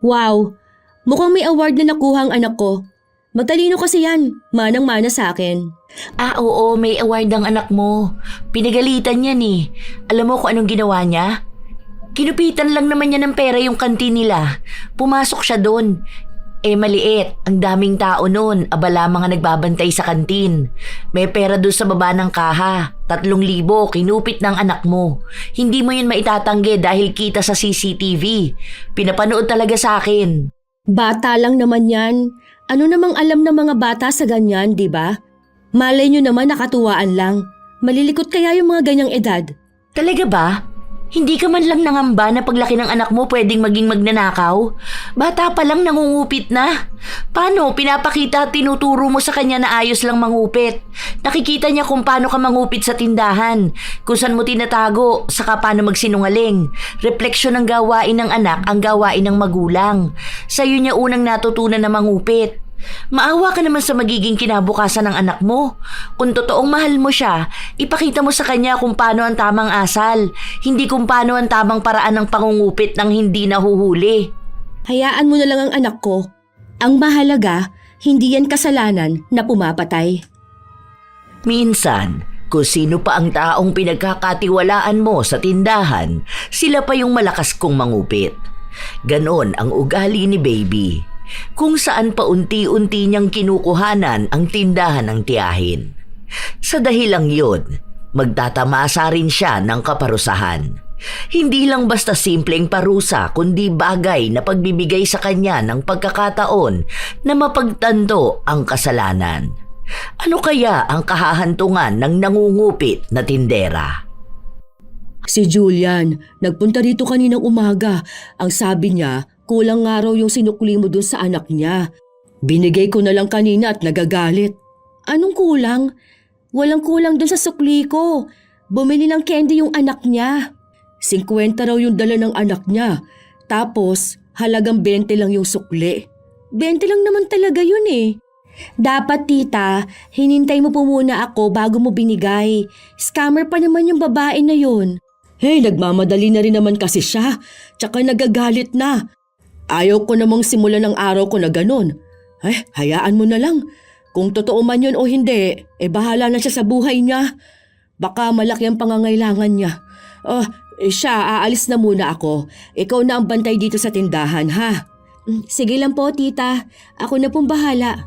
Wow, mukhang may award na nakuha ang anak ko. Matalino kasi yan, manang-mana sa akin. Oo, may award ang anak mo. Pinagalitan yan eh. Alam mo kung anong ginawa niya? Kinupitan lang naman niya ng pera yung kantin nila. Pumasok siya doon. Maliit. Ang daming tao noon. Abala mga nagbabantay sa kantin. May pera doon sa baba ng kaha. 3,000 kinupit ng anak mo. Hindi mo yun maitatanggi dahil kita sa CCTV. Pinapanood talaga sa akin. Bata lang naman yan. Ano namang alam ng mga bata sa ganyan, di ba? Malay nyo naman nakatuwaan lang. Malilikot kaya yung mga ganyang edad. Talaga ba? Hindi ka man lang nangamba na paglaki ng anak mo pwedeng maging magnanakaw? Bata pa lang nangungupit na. Paano? Pinapakita at tinuturo mo sa kanya na ayos lang mangupit. Nakikita niya kung paano ka mangupit sa tindahan, kung saan mo tinatago, saka paano magsinungaling. Refleksyon ng gawain ng anak ang gawain ng magulang. Sa'yo niya unang natutunan na mangupit. Maawa ka naman sa magiging kinabukasan ng anak mo. Kung totoong mahal mo siya, ipakita mo sa kanya kung paano ang tamang asal, hindi kung paano ang tamang paraan ng pangungupit ng hindi nahuhuli. Hayaan mo na lang ang anak ko. Ang mahalaga, hindi yan kasalanan na pumapatay. Minsan, kung sino pa ang taong pinagkakatiwalaan mo sa tindahan, sila pa yung malakas kong mangupit. Ganon ang ugali ni Baby. Kung saan pa unti-unti niyang kinukuhanan ang tindahan ng tiyahin. Sa dahilang yun, magtatamasa rin siya ng kaparusahan. Hindi lang basta simpleng parusa kundi bagay na pagbibigay sa kanya ng pagkakataon na mapagtanto ang kasalanan. Ano kaya ang kahahantungan ng nangungupit na tindera? Si Julian, nagpunta rito kaninang umaga. Ang sabi niya, kulang nga raw yung sinukli mo dun sa anak niya. Binigay ko na lang kanina at nagagalit. Anong kulang? Walang kulang dun sa sukli ko. Bumili ng candy yung anak niya. 50 raw yung dala ng anak niya. Tapos, halagang 20 lang yung sukli. 20 lang naman talaga yun eh. Dapat tita, hinintay mo po muna ako bago mo binigay. Scammer pa naman yung babae na yun. Hey, nagmamadali na rin naman kasi siya. Tsaka nagagalit na. Ayaw ko namang simulan ng araw ko na ganun. Hayaan mo na lang. Kung totoo man yun o hindi, bahala na siya sa buhay niya. Baka malaki ang pangangailangan niya. Siya, aalis na muna ako. Ikaw na ang bantay dito sa tindahan, ha? Sige lang po, tita. Ako na pong bahala.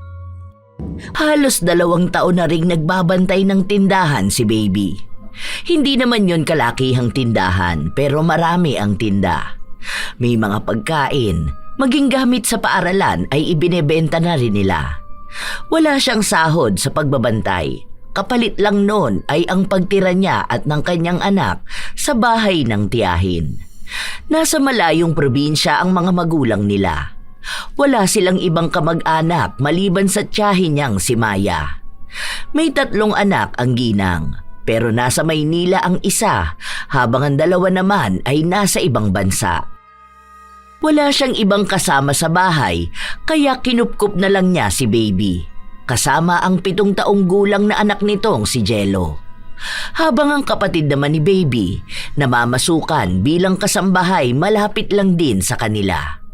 Halos 2 taon na ring nagbabantay ng tindahan si Baby. Hindi naman yon kalakihang tindahan pero marami ang tinda. May mga pagkain, maging gamit sa paaralan ay ibinebenta na rin nila. Wala siyang sahod sa pagbabantay. Kapalit lang noon ay ang pagtira niya at ng kanyang anak sa bahay ng tiyahin. Nasa malayong probinsya ang mga magulang nila. Wala silang ibang kamag-anak maliban sa tiyahin niyang si Maya. May 3 anak ang ginang, pero nasa Maynila ang isa habang ang 2 naman ay nasa ibang bansa. Wala siyang ibang kasama sa bahay kaya kinupkup na lang niya si Baby. Kasama ang 7 taong gulang na anak nitong si Jello. Habang ang kapatid naman ni Baby namamasukan bilang kasambahay malapit lang din sa kanila.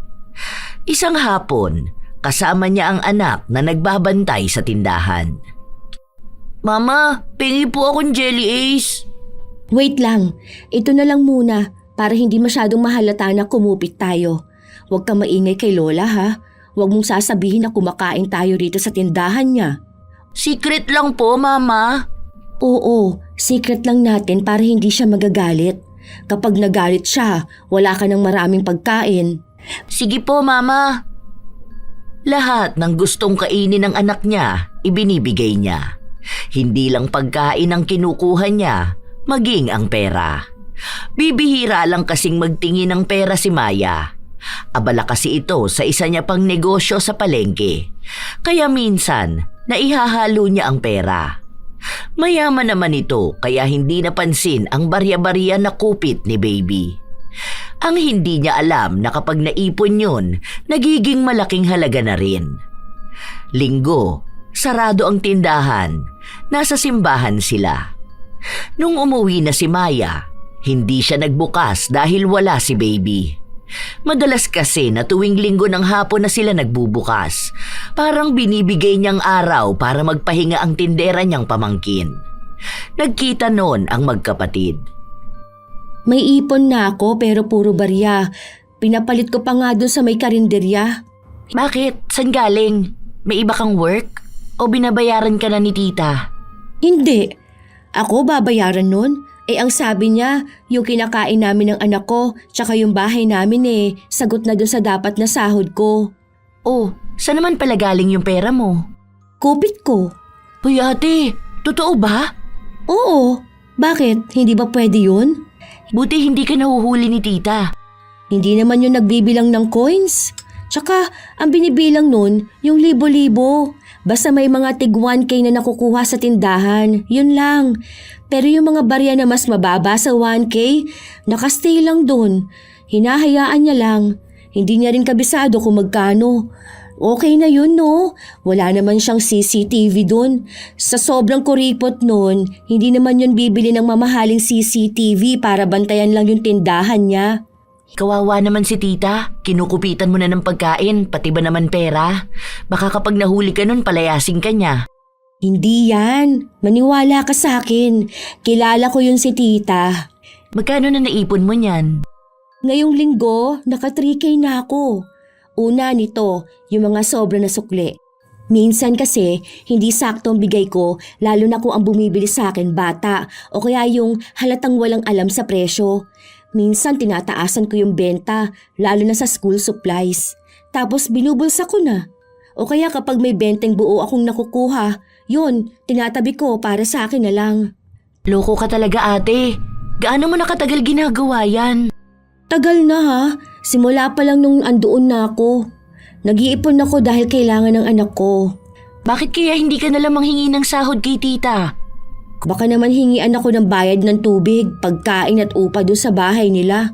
Isang hapon, kasama niya ang anak na nagbabantay sa tindahan. Mama, pingi po akong jelly ace. Wait lang, ito na lang muna para hindi masyadong mahalata na kumupit tayo. Huwag ka maingay kay Lola ha. Huwag mong sasabihin na kumakain tayo rito sa tindahan niya. Secret lang po, Mama. Oo, secret lang natin para hindi siya magagalit. Kapag nagalit siya, wala ka ng maraming pagkain. Sige po, Mama. Lahat ng gustong kainin ng anak niya, ibinibigay niya. Hindi lang pagkain ang kinukuha niya, maging ang pera. Bibihira lang kasing magtingin ng pera si Maya. Abala kasi ito sa isa niya pang negosyo sa palengke. Kaya minsan, naihahalo niya ang pera. Mayaman naman ito kaya hindi napansin ang barya-barya na kupit ni Baby. Ang hindi niya alam na kapag naipon yun, nagiging malaking halaga na rin. Linggo, sarado ang tindahan. Nasa simbahan sila. Nung umuwi na si Maya, hindi siya nagbukas dahil wala si Baby. Madalas kasi na tuwing linggo ng hapon na sila nagbubukas. Parang binibigay niyang araw para magpahinga ang tindera niyang pamangkin. Nagkita noon ang magkapatid. May ipon na ako pero puro barya. Pinapalit ko pa nga doon sa may karinderya. Bakit? San galing? May iba kang work? O binabayaran ka na ni tita? Hindi. Ako babayaran nun. Ang sabi niya, yung kinakain namin ng anak ko, tsaka yung bahay namin sagot na doon sa dapat na sahod ko. Oh, saan naman pala galing yung pera mo? Kupit ko. Uy ate, totoo ba? Oo. Bakit? Hindi ba pwede yun? Buti hindi ka nahuhuli ni tita. Hindi naman yung nagbibilang ng coins. Tsaka, ang binibilang nun, yung libo-libo. Basta may mga tig 1K na nakukuha sa tindahan, yun lang. Pero yung mga barya na mas mababa sa 1K, nakastay lang dun. Hinahayaan niya lang. Hindi niya rin kabisado kung magkano. Okay na yun no? Wala naman siyang CCTV dun. Sa sobrang kuripot nun, hindi naman yun bibili ng mamahaling CCTV para bantayan lang yung tindahan niya. Kawawa naman si tita, kinukupitan mo na ng pagkain, pati ba naman pera? Baka kapag nahuli ka nun, palayasin ka niya. Hindi yan. Maniwala ka sa akin. Kilala ko yun si tita. Magkano na naipon mo niyan? Ngayong linggo, naka 3K na ako. Una nito, yung mga sobra na sukli. Minsan kasi, hindi sakto ang bigay ko, lalo na kung ang bumibili sa akin bata o kaya yung halatang walang alam sa presyo. Minsan tinataasan ko yung benta, lalo na sa school supplies. Tapos binubulsa ko na. O kaya kapag may benteng buo akong nakukuha, yun, tinatabi ko para sa akin na lang. Loko ka talaga ate. Gaano mo nakatagal ginagawa yan? Tagal na ha, simula pa lang nung andoon na ako. Nag-iipon ako dahil kailangan ng anak ko. Bakit kaya hindi ka nalang manghingi ng sahod kay tita? Baka naman hingian ako ng bayad ng tubig, pagkain at upa doon sa bahay nila.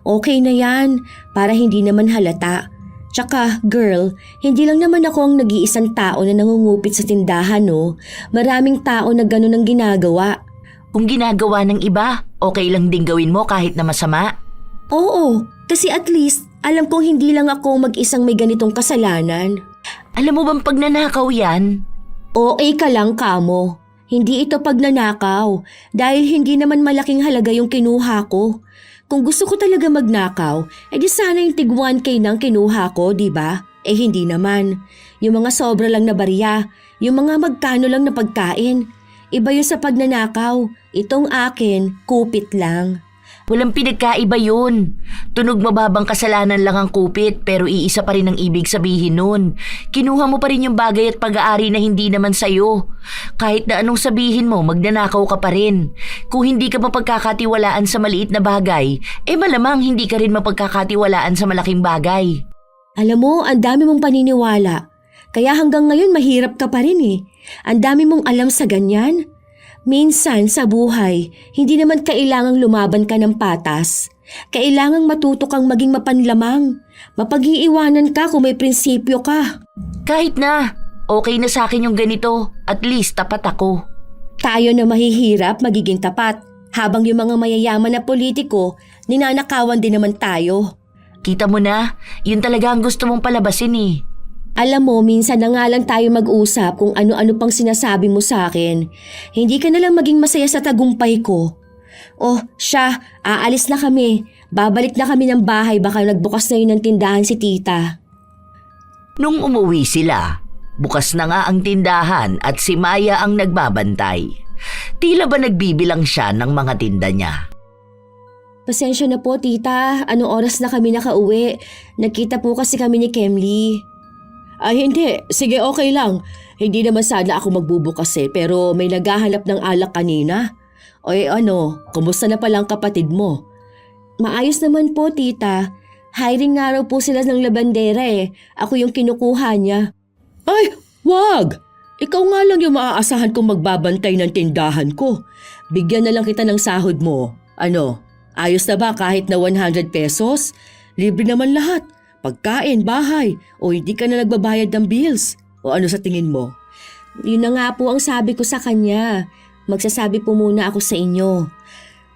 Okay na yan, para hindi naman halata. Tsaka, girl, hindi lang naman ako ang nag-iisang tao na nangungupit sa tindahan, no? Maraming tao na ganun ang ginagawa. Kung ginagawa ng iba, okay lang din gawin mo kahit na masama? Oo, kasi at least alam kong hindi lang ako mag-isang may ganitong kasalanan. Alam mo bang pagnanakaw yan? Okay ka lang, kamo. Hindi ito pagnanakaw dahil hindi naman malaking halaga yung kinuha ko. Kung gusto ko talaga magnakaw, di sana yung tig 1K nang kinuha ko, di ba? Hindi naman. Yung mga sobra lang na barya, yung mga magkano lang na pagkain. Iba yun sa pagnanakaw. Itong akin, kupit lang. Walang pinagkaiba yun. Tunog mababang kasalanan lang ang kupit pero iisa pa rin ang ibig sabihin nun. Kinuha mo pa rin yung bagay at pag-aari na hindi naman sa'yo. Kahit na anong sabihin mo, magnanakaw ka pa rin. Kung hindi ka mapagkakatiwalaan sa maliit na bagay, malamang hindi ka rin mapagkakatiwalaan sa malaking bagay. Alam mo, ang dami mong paniniwala. Kaya hanggang ngayon mahirap ka pa rin Ang dami mong alam sa ganyan. Minsan sa buhay, hindi naman kailangang lumaban ka ng patas. Kailangang matuto kang maging mapanlamang. Mapag-iiwanan ka kung may prinsipyo ka. Kahit na, okay na sa akin yung ganito. At least tapat ako. Tayo na mahihirap magiging tapat. Habang yung mga mayayaman na politiko, ninanakawan din naman tayo. Kita mo na, yun talaga ang gusto mong palabasin Alam mo, minsan na nga lang tayo mag-usap kung ano-ano pang sinasabi mo sa akin. Hindi ka na lang maging masaya sa tagumpay ko. Oh, siya, aalis na kami. Babalik na kami ng bahay, baka nagbukas na yun ng tindahan si tita. Nung umuwi sila, bukas na nga ang tindahan at si Maya ang nagbabantay. Tila ba nagbibilang siya ng mga tinda niya? Pasensya na po tita, anong oras na kami nakauwi? Nagkita po kasi kami ni Kemly. Ay hindi, sige okay lang. Hindi naman sana ako magbubukas pero may naghahanap ng alak kanina. O kumusta na palang kapatid mo? Maayos naman po tita. Hiring nga raw po sila ng labandera Ako yung kinukuha niya. Ay, wag! Ikaw nga lang yung maaasahan kong magbabantay ng tindahan ko. Bigyan na lang kita ng sahod mo. Ayos na ba kahit na 100 pesos? Libre naman lahat. Pagkain, bahay, o hindi ka na nagbabayad ng bills. O ano sa tingin mo? Yun na nga po ang sabi ko sa kanya. Magsasabi po muna ako sa inyo.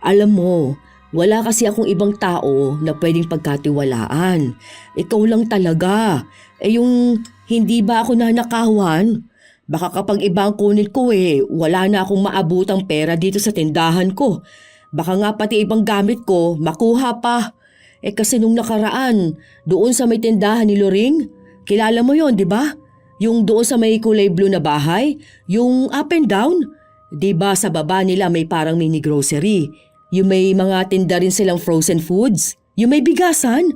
Alam mo, Wala kasi akong ibang tao na pwedeng pagkatiwalaan. Ikaw lang talaga. Yung hindi ba ako nanakawan? Baka kapag ibang kunin ko wala na akong maabutang pera dito sa tindahan ko. Baka nga pati ibang gamit ko makuha pa. Kasi nung nakaraan, doon sa may tindahan ni Loring, kilala mo yon, di ba? Yung doon sa may kulay blue na bahay, yung up and down. Di ba sa baba nila may parang mini grocery? Yung may mga tinda rin silang frozen foods? Yung may bigasan?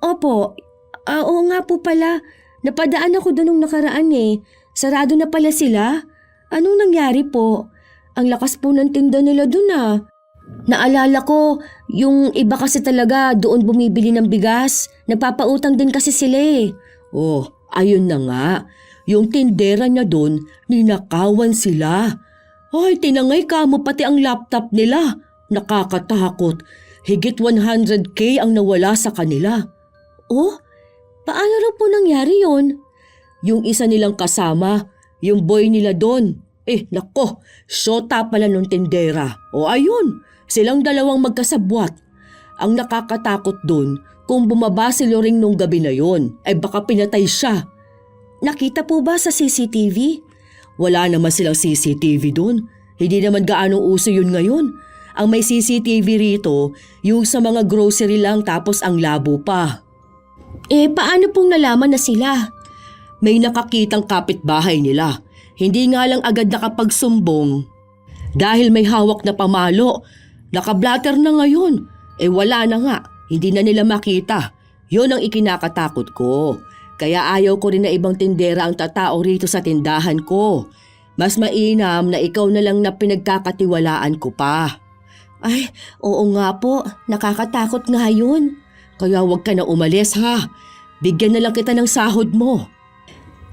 Opo. Oo nga po pala. Napadaan ako doon nung nakaraan Sarado na pala sila. Anong nangyari po? Ang lakas po ng tinda nila doon Naalala ko, yung iba kasi talaga doon bumibili ng bigas. Nagpapautang din kasi sila Oh, ayun na nga. Yung tindera niya doon, ninakawan sila. Ay, tinangay ka mo pati ang laptop nila. Nakakatakot. Higit 100K ang nawala sa kanila. Oh, paano raw po nangyari yon? Yung isa nilang kasama, yung boy nila doon. Nako, syota pala nung tindera. O ayun, silang dalawang magkasabwat. Ang nakakatakot doon, kung bumaba si Loring nung gabi na yon, baka pinatay siya. Nakita po ba sa CCTV? Wala naman silang CCTV doon. Hindi naman gaano uso yun ngayon. Ang may CCTV rito, yung sa mga grocery lang tapos ang labo pa. Paano pong nalaman na sila? May nakakitang kapitbahay nila. Hindi nga lang agad nakapagsumbong. Dahil may hawak na pamalo. Nakablatter na ngayon. Wala na nga. Hindi na nila makita. Yun ang ikinakatakot ko. Kaya ayaw ko rin na ibang tindera ang tatao rito sa tindahan ko. Mas mainam na ikaw na lang na pinagkakatiwalaan ko pa. Ay, oo nga po. Nakakatakot nga yun. Kaya huwag ka na umalis ha. Bigyan na lang kita ng sahod mo.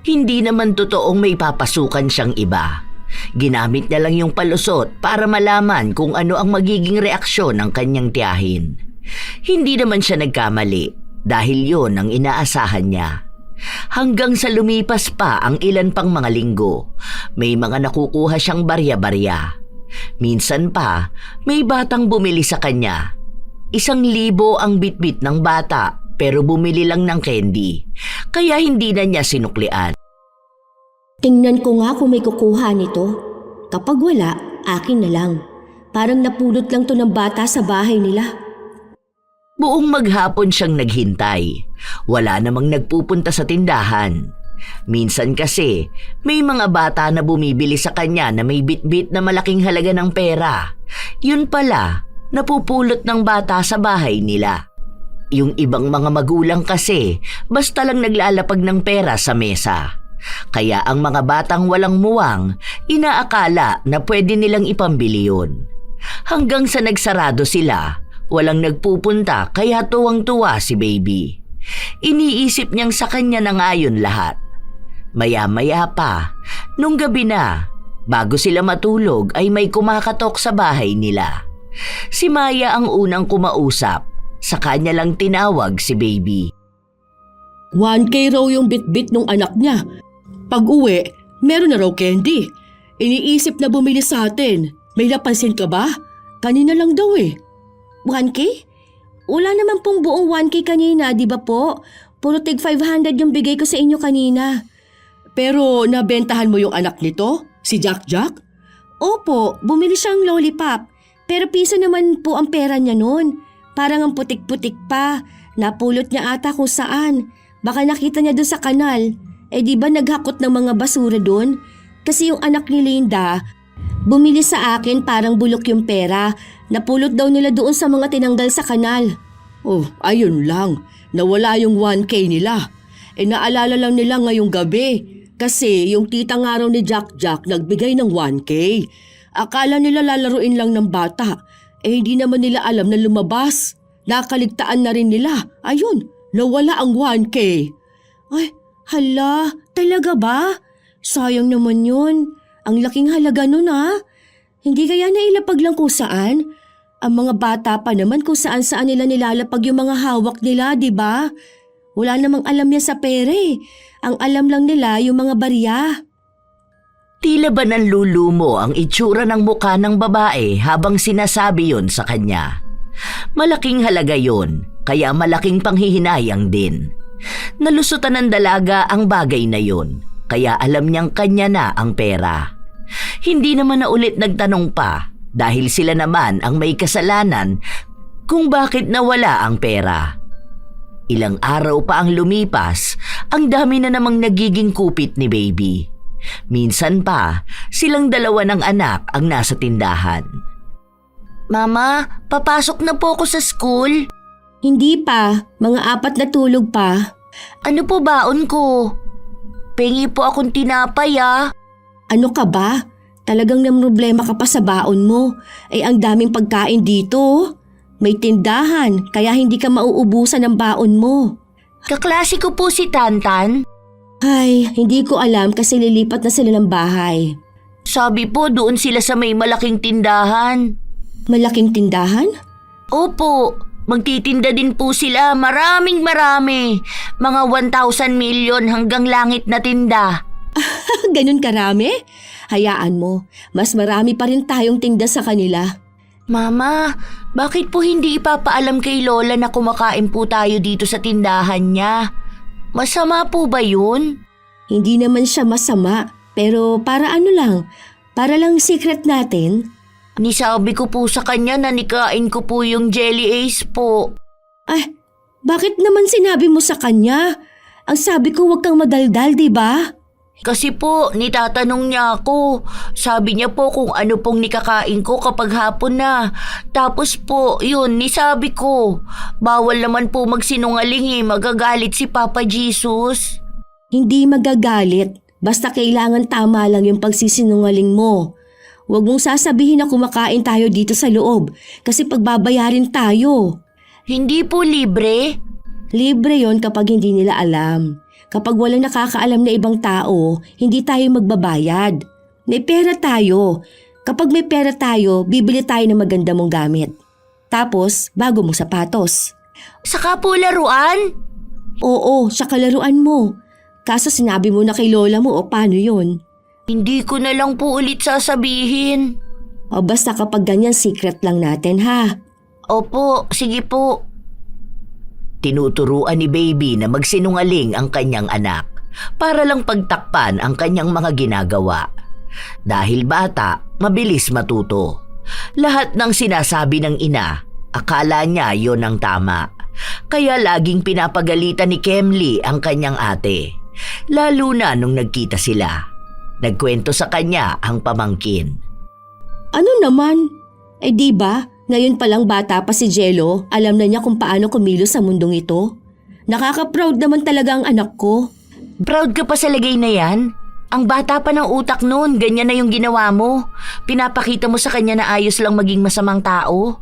Hindi naman totoong may papasukan siyang iba. Ginamit niya lang yung palusot para malaman kung ano ang magiging reaksyon ng kanyang tiyahin. Hindi naman siya nagkamali dahil yon ang inaasahan niya. Hanggang sa lumipas pa ang ilan pang mga linggo, may mga nakukuha siyang barya-barya. Minsan pa, may batang bumili sa kanya. 1,000 ang bitbit ng bata pero bumili lang ng candy, kaya hindi na niya sinuklian. Tingnan ko nga kung may kukuha nito. Kapag wala, akin na lang. Parang napulot lang to ng bata sa bahay nila. Buong maghapon siyang naghintay. Wala namang nagpupunta sa tindahan. Minsan kasi, may mga bata na bumibili sa kanya na may bitbit na malaking halaga ng pera. Yun pala, napupulot ng bata sa bahay nila. Yung ibang mga magulang kasi, basta lang naglalapag ng pera sa mesa. Kaya ang mga batang walang muwang, inaakala na pwede nilang ipambili yun. Hanggang sa nagsarado sila, walang nagpupunta kaya tuwang-tuwa si Baby. Iniisip niyang sa kanya na nga yun lahat. Maya-maya pa, nung gabi na, bago sila matulog ay may kumakatok sa bahay nila. Si Maya ang unang kumausap, sa kanya lang tinawag si Baby. 1K raw yung bitbit nung anak niya. Pag uwi, meron na raw candy. Iniisip na bumili sa atin. May napansin ka ba? Kanina lang daw 1K? Wala naman pong buong 1K kanina, di ba po? Puro tig 500 yung bigay ko sa inyo kanina. Pero nabentahan mo yung anak nito? Si Jack Jack? Opo, bumili siyang lollipop. Pero piso naman po ang pera niya noon. Parang ang putik-putik pa. Napulot niya ata kung saan. Baka nakita niya doon sa kanal. Di ba naghakot ng mga basura doon? Kasi yung anak ni Linda, bumili sa akin parang bulok yung pera. Napulot daw nila doon sa mga tinanggal sa kanal. Oh, ayun lang. Nawala yung 1K nila. Naalala lang nila ngayong gabi. Kasi yung tita nga raw ni Jack Jack nagbigay ng 1K. Akala nila lalaruin lang ng bata. Hindi naman nila alam na lumabas. Nakaligtaan na rin nila. Ayun, nawala ang 1K. Ay, hala, talaga ba? Sayang naman yun. Ang laking halaga nun Hindi kaya nailapag lang kung saan? Ang mga bata pa naman kung saan-saan nila nilalapag yung mga hawak nila, di ba? Wala namang alam niya sa pere. Ang alam lang nila yung mga barya. Tila ba nanlulumo ang itsura ng mukha ng babae habang sinasabi yon sa kanya. Malaking halaga yon, kaya malaking panghihinayang din. Nalusutan ng dalaga ang bagay na yon, kaya alam niyang kanya na ang pera. Hindi naman na ulit nagtanong pa dahil sila naman ang may kasalanan kung bakit nawala ang pera. Ilang araw pa ang lumipas, ang dami na namang nagiging kupit ni Baby. Minsan pa, silang dalawa ng anak ang nasa tindahan. Mama, papasok na po ako sa school. Hindi pa, mga 4 na tulog pa. Ano po baon ko? Pengi po akong tinapay ah. Ano ka ba? Talagang namroblema ka pa sa baon mo. Ay ang daming pagkain dito. May tindahan, kaya hindi ka mauubusan ng baon mo. Kaklase ko po si Tantan. Ay, hindi ko alam kasi lilipat na sila ng bahay. Sabi po doon sila sa may malaking tindahan. Malaking tindahan? Opo, magtitinda din po sila marami. Mga 1,000 million hanggang langit na tinda. Ganun karami? Hayaan mo, mas marami pa rin tayong tinda sa kanila. Mama, bakit po hindi ipapaalam kay Lola na kumakain po tayo dito sa tindahan niya? Masama po ba yun? Hindi naman siya masama, pero para lang secret natin. Nisabi ko po sa kanya na nikain ko po yung jelly ace po. Ay, bakit naman sinabi mo sa kanya? Ang sabi ko huwag kang madaldal, di ba? Kasi po, nitatanong niya ako. Sabi niya po kung ano pong nikakain ko kapag hapon na. Tapos po, yun, nisabi ko. Bawal naman po magsinungaling magagalit si Papa Jesus. Hindi magagalit, basta kailangan tama lang yung pagsisinungaling mo. Huwag mong sasabihin na kumakain tayo dito sa loob kasi pagbabayarin tayo. Hindi po libre? Libre yon kapag hindi nila alam. Kapag walang nakakaalam na ibang tao, hindi tayo magbabayad. May pera tayo. Kapag may pera tayo, bibili tayo ng maganda mong gamit. Tapos, bago mong sapatos. Saka po laruan? Oo, sa kalaruan mo. Kaso sinabi mo na kay lola mo o paano yon? Hindi ko na lang po ulit sasabihin. O basta kapag ganyan secret lang natin ha. Opo, sige po. Tinuturuan ni Baby na magsinungaling ang kanyang anak para lang pagtakpan ang kanyang mga ginagawa. Dahil bata, mabilis matuto. Lahat ng sinasabi ng ina, akala niya yon ang tama. Kaya laging pinapagalitan ni Kemli ang kanyang ate. Lalo na nung nagkita sila. Nagkwento sa kanya ang pamangkin. Ano naman? Eh di ba, ngayon palang bata pa si Jello, alam na niya kung paano kumilos sa mundong ito. Nakaka-proud naman talaga ang anak ko. Proud ka pa sa lagay na yan? Ang bata pa ng utak noon, ganyan na yung ginawa mo. Pinapakita mo sa kanya na ayos lang maging masamang tao.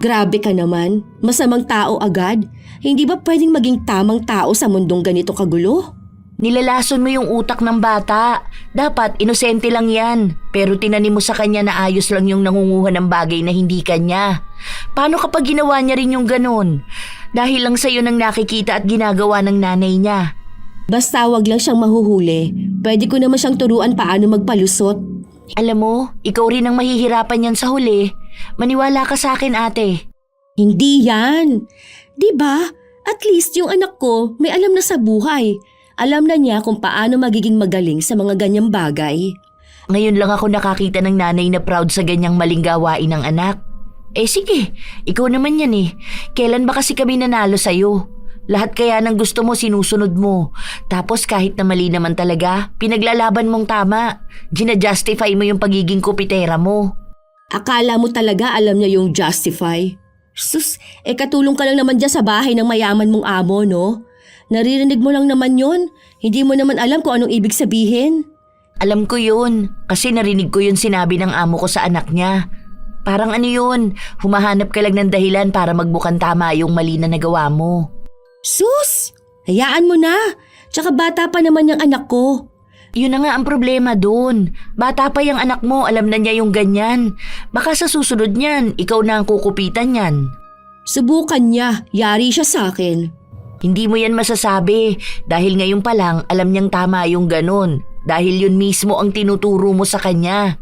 Grabe ka naman, masamang tao agad. Hindi ba pwedeng maging tamang tao sa mundong ganito kagulo? Nilalason mo yung utak ng bata. Dapat inosente lang yan. Pero tinanim mo sa kanya na ayos lang yung nangunguha ng bagay na hindi kanya. Paano kapag ginawa niya rin yung ganon? Dahil lang sa'yo nang nakikita at ginagawa ng nanay niya. Basta wag lang siyang mahuhuli. Pwede ko naman siyang turuan paano magpalusot. Alam mo, ikaw rin ang mahihirapan yan sa huli. Maniwala ka sa akin, ate. Hindi yan. Diba? At least yung anak ko may alam na sa buhay. Alam na niya kung paano magiging magaling sa mga ganyang bagay. Ngayon lang ako nakakita ng nanay na proud sa ganyang maling gawain ng anak. Eh sige, ikaw naman yan eh. Kailan ba kasi kami nanalo sa'yo? Lahat kaya ng gusto mo sinusunod mo. Tapos kahit na mali naman talaga, pinaglalaban mong tama. Gina-justify mo yung pagiging kupitera mo. Akala mo talaga alam niya yung justify? Sus, katulong ka lang naman dyan sa bahay ng mayaman mong amo, no? Naririnig mo lang naman yon. Hindi mo naman alam kung anong ibig sabihin. Alam ko yun, kasi narinig ko yun sinabi ng amo ko sa anak niya. Parang ano yun, humahanap ka lang ng dahilan para magbukan tama yung mali na nagawa mo. Sus! Hayaan mo na. Tsaka bata pa naman yung anak ko. Yun na nga ang problema doon. Bata pa yung anak mo, alam na niya yung ganyan. Baka sa susunod niyan, ikaw na ang kukupitan niyan. Subukan niya, yari siya sa akin. Hindi mo yan masasabi dahil ngayon pa lang alam niyang tama yung ganon. Dahil yun mismo ang tinuturo mo sa kanya.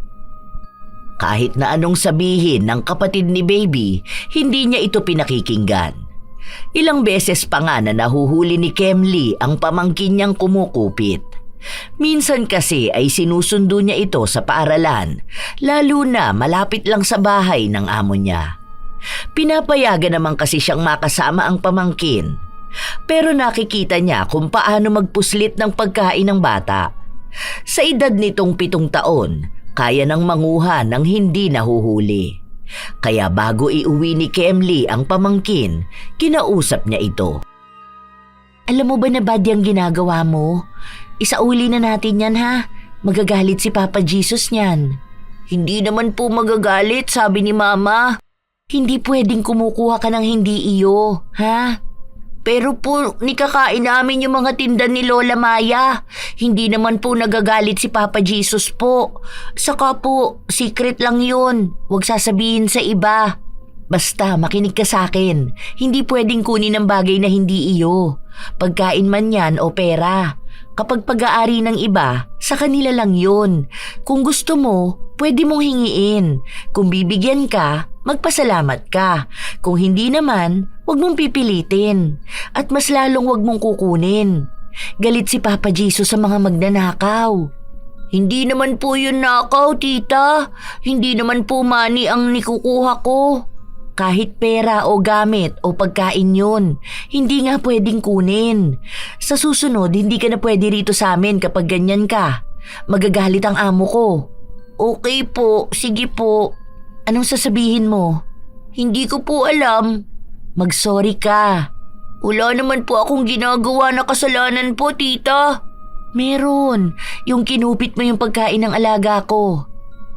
Kahit na anong sabihin ng kapatid ni Baby, hindi niya ito pinakikinggan. Ilang beses pa nga na nahuhuli ni Kemli ang pamangkin niyang kumukupit. Minsan kasi ay sinusundo niya ito sa paaralan, lalo na malapit lang sa bahay ng amo niya. Pinapayagan naman kasi siyang makasama ang pamangkin. Pero nakikita niya kung paano magpuslit ng pagkain ng bata. Sa edad nitong 7 taon, kaya nang manguha ng hindi nahuhuli. Kaya bago iuwi ni Kemli ang pamangkin, kinausap niya ito. Alam mo ba na bad yung ginagawa mo? Isauli na natin yan ha. Magagalit si Papa Jesus niyan. Hindi naman po magagalit, sabi ni Mama. Hindi pwedeng kumukuha ka ng hindi iyo, ha? Pero po, nikakain namin yung mga tindan ni Lola Maya. Hindi naman po nagagalit si Papa Jesus po. Saka po, secret lang yun. Huwag sasabihin sa iba. Basta, makinig ka sa akin. Hindi pwedeng kunin ng bagay na hindi iyo. Pagkain man yan o pera. Kapag pag-aari ng iba, sa kanila lang yun. Kung gusto mo, pwede mong hingiin. Kung bibigyan ka, magpasalamat ka. Kung hindi naman, huwag mong pipilitin. At mas lalong huwag mong kukunin. Galit si Papa Jesus sa mga magnanakaw. Hindi naman po yun nakaw, tita. Hindi naman po money ang nikukuha ko. Kahit pera o gamit o pagkain yun, hindi nga pwedeng kunin. Sa susunod, hindi ka na pwede rito sa amin kapag ganyan ka. Magagalit ang amo ko. Okay po, sige po. Anong sasabihin mo? Hindi ko po alam. Mag-sorry ka. Wala naman po akong ginagawa na kasalanan po, tita. Meron. Yung kinupit mo yung pagkain ng alaga ko.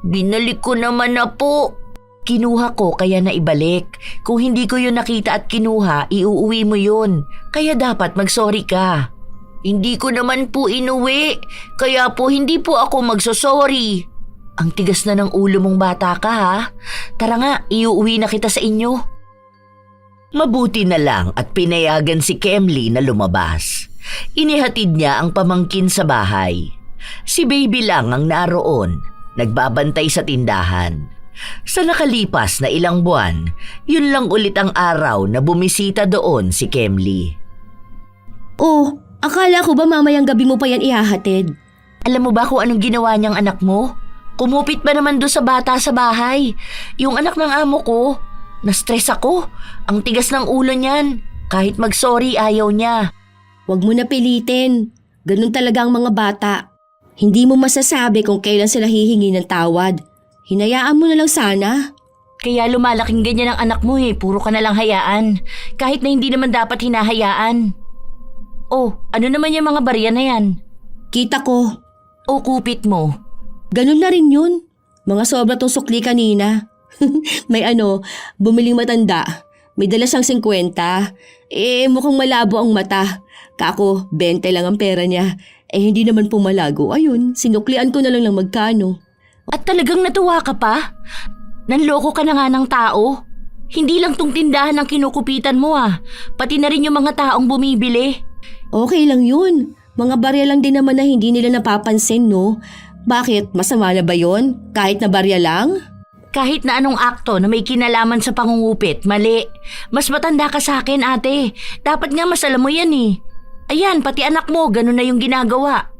Binalik ko naman na po. Kinuha ko kaya naibalik. Kung hindi ko yun nakita at kinuha, iuuwi mo yun. Kaya dapat mag-sorry ka. Hindi ko naman po inuwi. Kaya po hindi po ako magsosorry. Ang tigas na ng ulo mong bata ka ha. Tara nga, iuuwi na kita sa inyo. Mabuti na lang at pinayagan si Kemli na lumabas. Inihatid niya ang pamangkin sa bahay. Si Baby lang ang naroon, nagbabantay sa tindahan. Sa nakalipas na ilang buwan, yun lang ulit ang araw na bumisita doon si Kemli. Oh, akala ko ba mamayang gabi mo pa yan ihahatid? Alam mo ba kung anong ginawa niyang anak mo? Kumupit ba naman doon sa bata sa bahay? Yung anak ng amo ko. Na-stress ako. Ang tigas ng ulo niyan. Kahit mag-sorry ayaw niya. Huwag mo na pilitin. Ganun talaga ang mga bata. Hindi mo masasabi kung kailan sila hihingi ng tawad. Hinayaan mo na lang sana. Kaya lumalaking ganyan ang anak mo eh. Puro ka na lang hayaan. Kahit na hindi naman dapat hinahayaan. Oh, ano naman yung mga barya na yan? Kita ko. O kupit mo? Ganun na rin yun. Mga sobra tong sukli kanina. May bumiling matanda. May dala siyang 50. Mukhang malabo ang mata. Kako, 20 lang ang pera niya. Hindi naman pumalago. Ayun, sinuklian ko na lang ng magkano. At talagang natuwa ka pa? Nanloko ka na nga ng tao? Hindi lang tong tindahan ang kinukupitan mo pati na rin yung mga taong bumibili. Okay lang yun. Mga barya lang din naman na hindi nila napapansin, no? Bakit? Masama na ba yun? Kahit na barya lang? Kahit na anong akto na may kinalaman sa pangungupit, mali. Mas matanda ka sa akin, ate. Dapat nga mas alam mo yan eh. Ayan, pati anak mo, ganun na yung ginagawa.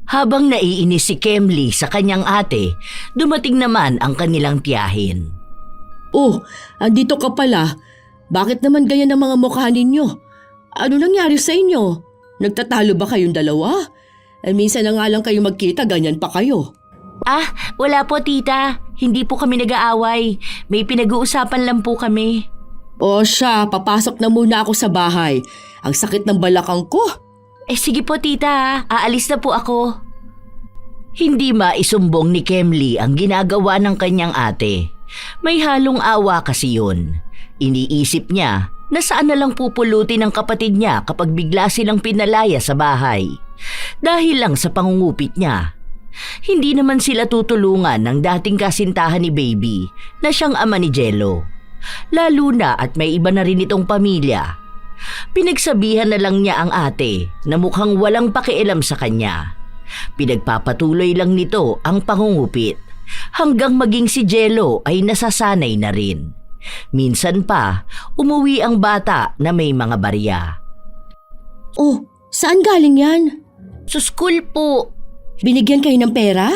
Habang naiinis si Kemli sa kanyang ate, dumating naman ang kanilang tiyahin. Oh, andito ka pala. Bakit naman ganyan ang mga mukha ninyo? Ano nangyari sa inyo? Nagtatalo ba kayong dalawa? Minsan na nga lang kayo magkita, ganyan pa kayo. Wala po tita. Hindi po kami nag-aaway. May pinag-uusapan lang po kami. O siya, papasok na muna ako sa bahay. Ang sakit ng balakang ko. Sige po tita, aalis na po ako. Hindi maisumbong ni Kemli ang ginagawa ng kanyang ate. May halong awa kasi yun. Iniisip niya na saan na lang pupulutin ng kapatid niya kapag bigla silang pinalaya sa bahay. Dahil lang sa pangungupit niya. Hindi naman sila tutulungan ng dating kasintahan ni Baby na siyang ama ni Jello. Lalo na at may iba na rin itong pamilya. Pinagsabihan na lang niya ang ate na mukhang walang pakialam sa kanya. Pinagpapatuloy lang nito ang pangungupit. Hanggang maging si Jello ay nasasanay na rin. Minsan pa, umuwi ang bata na may mga barya. Oh, saan galing yan? Sa school po. Binigyan kayo ng pera?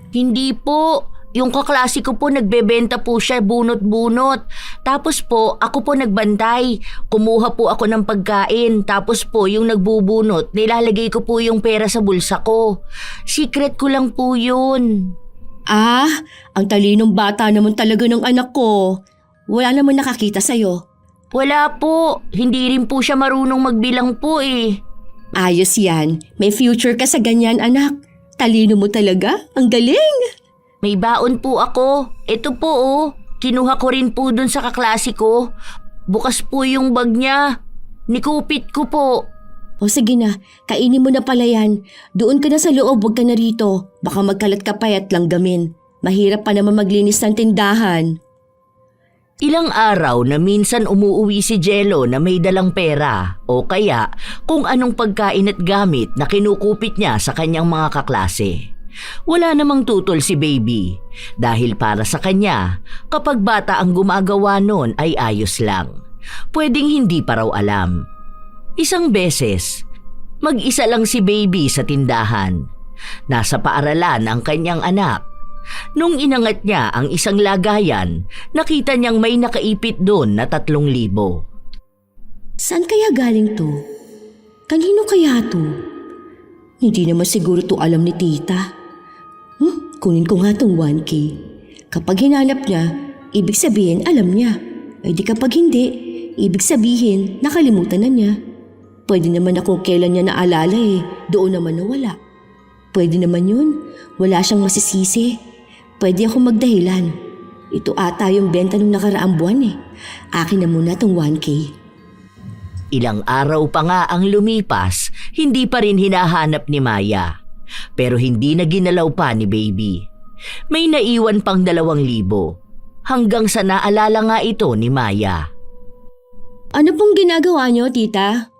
Hindi po. Yung kaklase ko po nagbebenta po siya bunot-bunot. Tapos po ako po nagbantay. Kumuha po ako ng pagkain. Tapos po yung nagbubunot, nilalagay ko po yung pera sa bulsa ko. Secret ko lang po yun. Ah, ang talinong bata naman talaga ng anak ko. Wala naman nakakita sa'yo. Wala po. Hindi rin po siya marunong magbilang po eh. Ayos yan. May future ka sa ganyan, anak. Talino mo talaga. Ang galing! May baon po ako. Ito po oh. Kinuha ko rin po dun sa kaklase ko. Bukas po yung bag niya. Nikupit ko po. O sige na, kainin mo na pala yan. Doon ka na sa loob, huwag ka na rito. Baka magkalat ka payat lang gamin. Mahirap pa naman maglinis ng tindahan. Ilang araw na minsan umuuwi si Jello na may dalang pera o kaya kung anong pagkain at gamit na kinukupit niya sa kanyang mga kaklase. Wala namang tutol si Baby dahil para sa kanya kapag bata ang gumagawa nun ay ayos lang. Pwedeng hindi pa raw alam. Isang beses, mag-isa lang si Baby sa tindahan. Nasa paaralan ang kanyang anak. Nung inangat niya ang isang lagayan, nakita niyang may nakaipit doon na 3,000. Saan kaya galing to? Kanino kaya to? Hindi naman siguro to alam ni tita. Kunin ko nga tong 1K. Kapag hinanap niya, ibig sabihin alam niya. Ay di kapag hindi, ibig sabihin nakalimutan na niya. Pwede naman akong kailan niya naalala eh, doon naman nawala. Pwede naman yun, wala siyang masisisi. Pwede akong magdahilan. Ito ata yung benta nung nakaraang buwan eh. Akin na muna tong 1K. Ilang araw pa nga ang lumipas, hindi pa rin hinahanap ni Maya. Pero hindi na ginalaw pa ni Baby. May naiwan pang 2,000 hanggang sa naalala nga ito ni Maya. Ano pong ginagawa niyo, tita?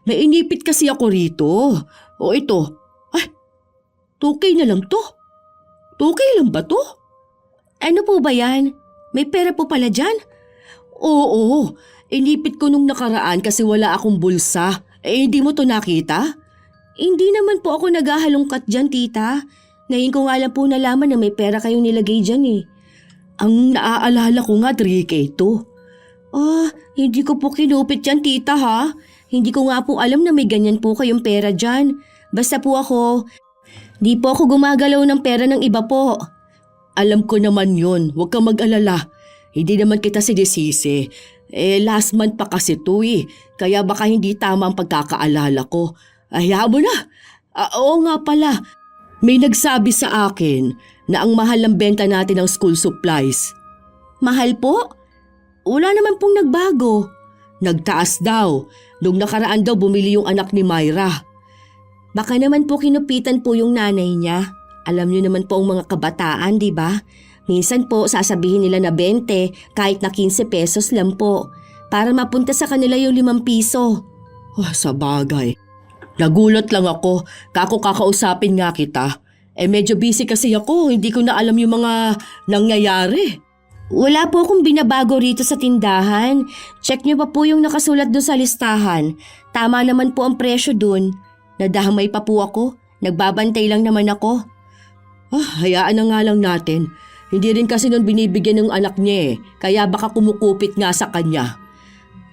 May inipit kasi ako rito. O ito, ay, 2K na lang to. 2K lang ba to? Ano po ba yan? May pera po pala dyan? Oo, inipit ko nung nakaraan kasi wala akong bulsa. Hindi mo to nakita? Hindi naman po ako naghahalongkat dyan, tita. Ngayon ko nga lang po nalaman na may pera kayong nilagay dyan eh. Ang naaalala ko nga 3K to. Hindi ko po kinupit yan, tita ha. Hindi ko nga po alam na may ganyan po kayong pera dyan. Basta po ako, di po ako gumagalaw ng pera ng iba po. Alam ko naman yun, huwag kang mag-alala. Hindi naman kita sinisisi. Last month pa kasi to eh. Kaya baka hindi tama ang pagkakaalala ko. Hayaan mo na. Oo nga pala. May nagsabi sa akin na ang mahal ng benta natin ng school supplies. Mahal po? Wala naman pong nagbago. Nagtaas daw. Nung nakaraan daw bumili yung anak ni Myra. Baka naman po kinupitan po yung nanay niya. Alam niyo naman po ang mga kabataan, di ba? Minsan po sasabihin nila na 20 kahit na 15 pesos lang po. Para mapunta sa kanila yung 5 piso. Sa bagay. Nagulat lang ako. Kakausapin nga kita. Medyo busy kasi ako. Hindi ko na alam yung mga nangyayari. Wala po akong binabago rito sa tindahan. Check niyo pa po yung nakasulat doon sa listahan. Tama naman po ang presyo doon. Nadahamay pa po ako. Nagbabantay lang naman ako. Hayaan na nga lang natin. Hindi rin kasi nun binibigyan ng anak niya eh. Kaya baka kumukupit nga sa kanya.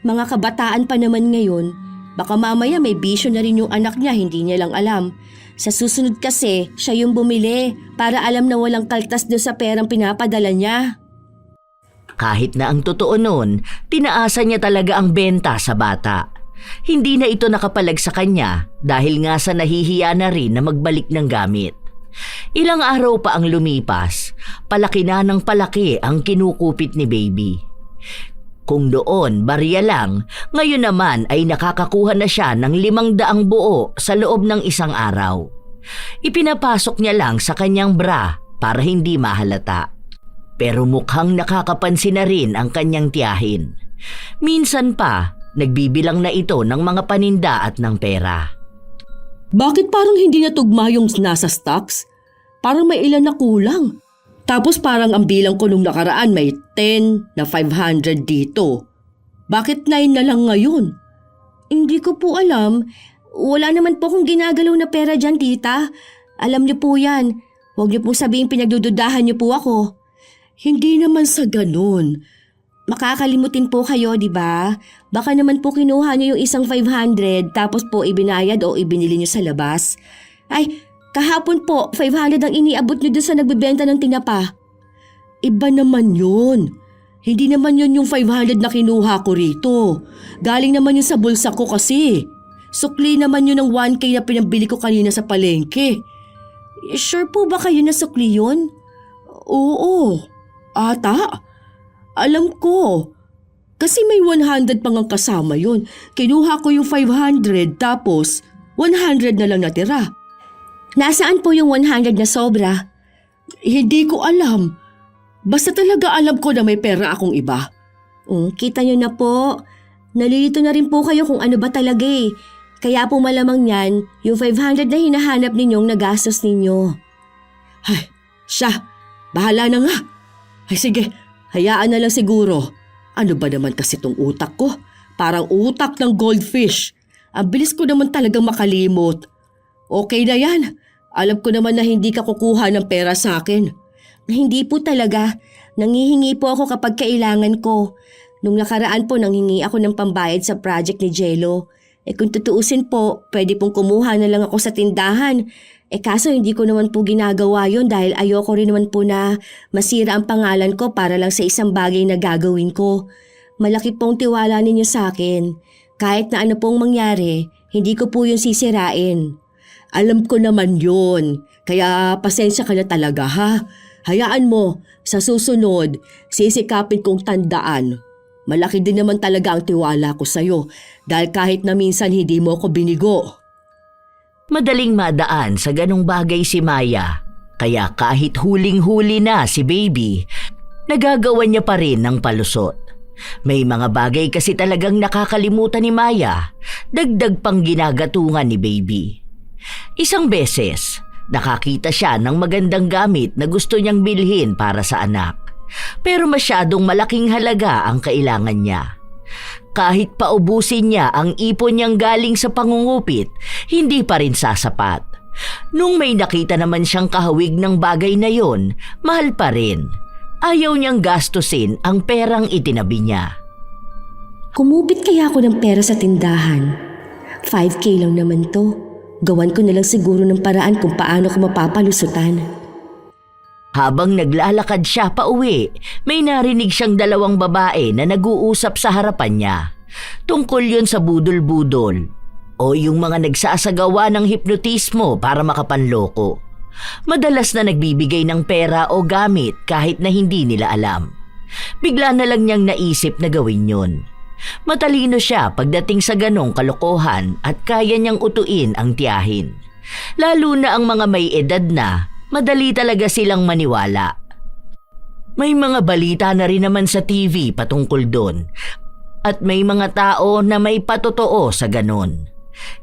Mga kabataan pa naman ngayon. Baka mamaya may bisyo na rin yung anak niya, hindi niya lang alam. Sa susunod kasi, siya yung bumili para alam na walang kaltas doon sa perang pinapadala niya. Kahit na ang totoo nun, tinaasan niya talaga ang benta sa bata. Hindi na ito nakapalag sa kanya dahil nga sa nahihiya na rin na magbalik ng gamit. Ilang araw pa ang lumipas, palaki na ng palaki ang kinukupit ni Baby. Kung doon, barya lang, ngayon naman ay nakakakuha na siya ng 500 buo sa loob ng isang araw. Ipinapasok niya lang sa kanyang bra para hindi mahalata. Pero mukhang nakakapansin na rin ang kanyang tiyahin. Minsan pa, nagbibilang na ito ng mga paninda at ng pera. Bakit parang hindi natugma yung nasa stocks? Parang may ilan na kulang. Tapos parang ang bilang ko nung nakaraan may 10 na 500 dito. Bakit 9 na lang ngayon? Hindi ko po alam. Wala naman po akong ginagalaw na pera dyan, tita. Alam niyo po yan. Huwag niyo pong sabihin pinagdududahan niyo po ako. Hindi naman sa ganun. Makakalimutin po kayo, di ba? Baka naman po kinuha niyo yung isang 500 tapos po ibinayad o ibinili niyo sa labas. Ay, kahapon po, 500 ang iniabot niyo doon sa nagbebenta ng tinapa. Iba naman yun. Hindi naman yun yung 500 na kinuha ko rito. Galing naman yun sa bulsa ko kasi. Sukli naman yun ng 1K na pinambili ko kanina sa palengke. Sure po ba kayo na sukli yun? Oo. Ata. Alam ko. Kasi may 100 pang ang kasama yun. Kinuha ko yung 500 tapos 100 na lang natira. Nasaan po yung 100 na sobra? Hindi ko alam. Basta talaga alam ko na may pera akong iba. Kita nyo na po. Nalilito na rin po kayo kung ano ba talaga eh. Kaya po malamang yan, yung 500 na hinahanap ninyong nagastos ninyo. Ay, siya. Bahala na nga. Ay sige, hayaan na lang siguro. Ano ba naman kasi tong utak ko? Parang utak ng goldfish. Ang bilis ko naman talagang makalimot. Okay na yan. Alam ko naman na hindi ka kukuha ng pera sa akin. Hindi po talaga. Nangihingi po ako kapag kailangan ko. Nung nakaraan po nanghingi ako ng pambayad sa project ni Jello. Kung tutuusin po, pwede pong kumuha na lang ako sa tindahan. Kaso hindi ko naman po ginagawa yon dahil ayoko rin naman po na masira ang pangalan ko para lang sa isang bagay na gagawin ko. Malaki pong tiwala ninyo sa akin. Kahit na ano pong mangyari, hindi ko po yun sisirain. Alam ko naman yun. Kaya pasensya ka na talaga ha. Hayaan mo, sa susunod, sisikapin kong tandaan. Malaki din naman talaga ang tiwala ko sa'yo dahil kahit na minsan hindi mo ako binigo. Madaling madaan sa ganong bagay si Maya, kaya kahit huling-huli na si Baby, nagagawa niya pa rin ng palusot. May mga bagay kasi talagang nakakalimutan ni Maya, dagdag pang ginagatungan ni Baby. Isang beses, nakakita siya ng magandang gamit na gusto niyang bilhin para sa anak. Pero masyadong malaking halaga ang kailangan niya. Kahit paubusin niya ang ipon niyang galing sa pangungupit, hindi pa rin sasapat. Nung may nakita naman siyang kahawig ng bagay na yon, mahal pa rin. Ayaw niyang gastusin ang perang itinabi niya. Kumupit kaya ako ng pera sa tindahan. 5K lang naman to. Gawan ko na lang siguro ng paraan kung paano ko mapapalusutan. Habang naglalakad siya pa uwi, may narinig siyang dalawang babae na nag-uusap sa harapan niya. Tungkol yun sa budol-budol o yung mga nagsasagawa ng hipnotismo para makapanloko. Madalas na nagbibigay ng pera o gamit kahit na hindi nila alam. Bigla na lang niyang naisip na gawin yun. Matalino siya pagdating sa ganong kalokohan at kaya niyang utuin ang tiyahin. Lalo na ang mga may edad na, madali talaga silang maniwala. May mga balita na rin naman sa TV patungkol doon at may mga tao na may patotoo sa ganon.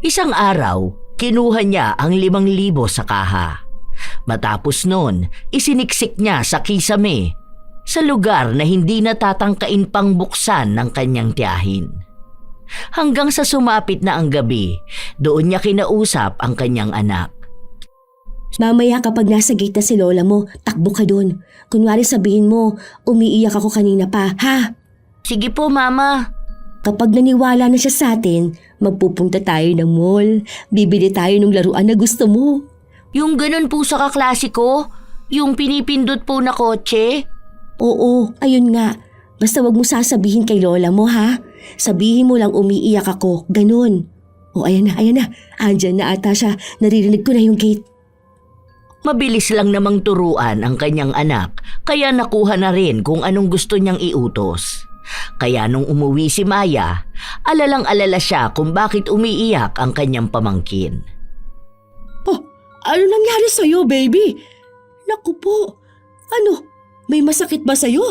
Isang araw, kinuha niya ang 5,000 sa kaha. Matapos noon, isiniksik niya sa kisame sa lugar na hindi natatangkain pang buksan ng kanyang tiyahin. Hanggang sa sumapit na ang gabi, doon niya kinausap ang kanyang anak. Mamaya kapag nasa gate na si lola mo, takbo ka dun. Kunwari sabihin mo, umiiyak ako kanina pa, ha? Sige po, Mama. Kapag naniwala na siya sa atin, magpupunta tayo ng mall. Bibili tayo ng laruan na gusto mo. Yung ganun po sa kaklasiko? Yung pinipindot po na kotse? Oo, ayun nga. Basta wag mo sasabihin kay lola mo, ha? Sabihin mo lang umiiyak ako, ganun. O ayan na. Andyan na ata siya. Naririnig ko na yung gate. Mabilis lang namang turuan ang kanyang anak, kaya nakuha na rin kung anong gusto niyang iutos. Kaya nung umuwi si Maya, alalang-alala siya kung bakit umiiyak ang kanyang pamangkin. Oh, ano nangyari sa'yo, baby? Naku po, ano, may masakit ba sa'yo?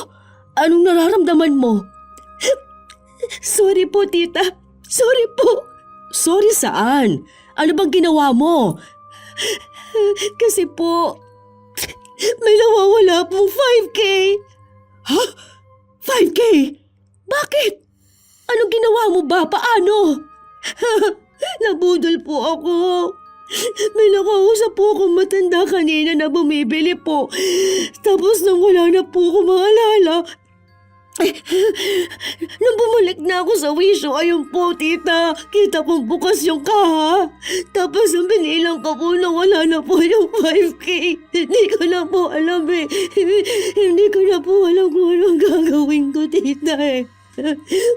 Anong nararamdaman mo? Sorry po, tita. Sorry po. Sorry saan? Ano bang ginawa mo? Kasi po, May nawawala pong 5K. Ha? 5K? Bakit? Anong ginawa mo ba? Paano? Nabudol po ako. May nakausap po akong matanda kanina na bumibili po. Tapos nang wala na po ako maalala, nung bumalik na ako sa wisyo, ayun po, tita, kita kong bukas yung kaha. Tapos nung binilang ko po na wala na po yung 5K. Hindi ko na po alam Hindi ko na po alam kung anong gagawin ko, tita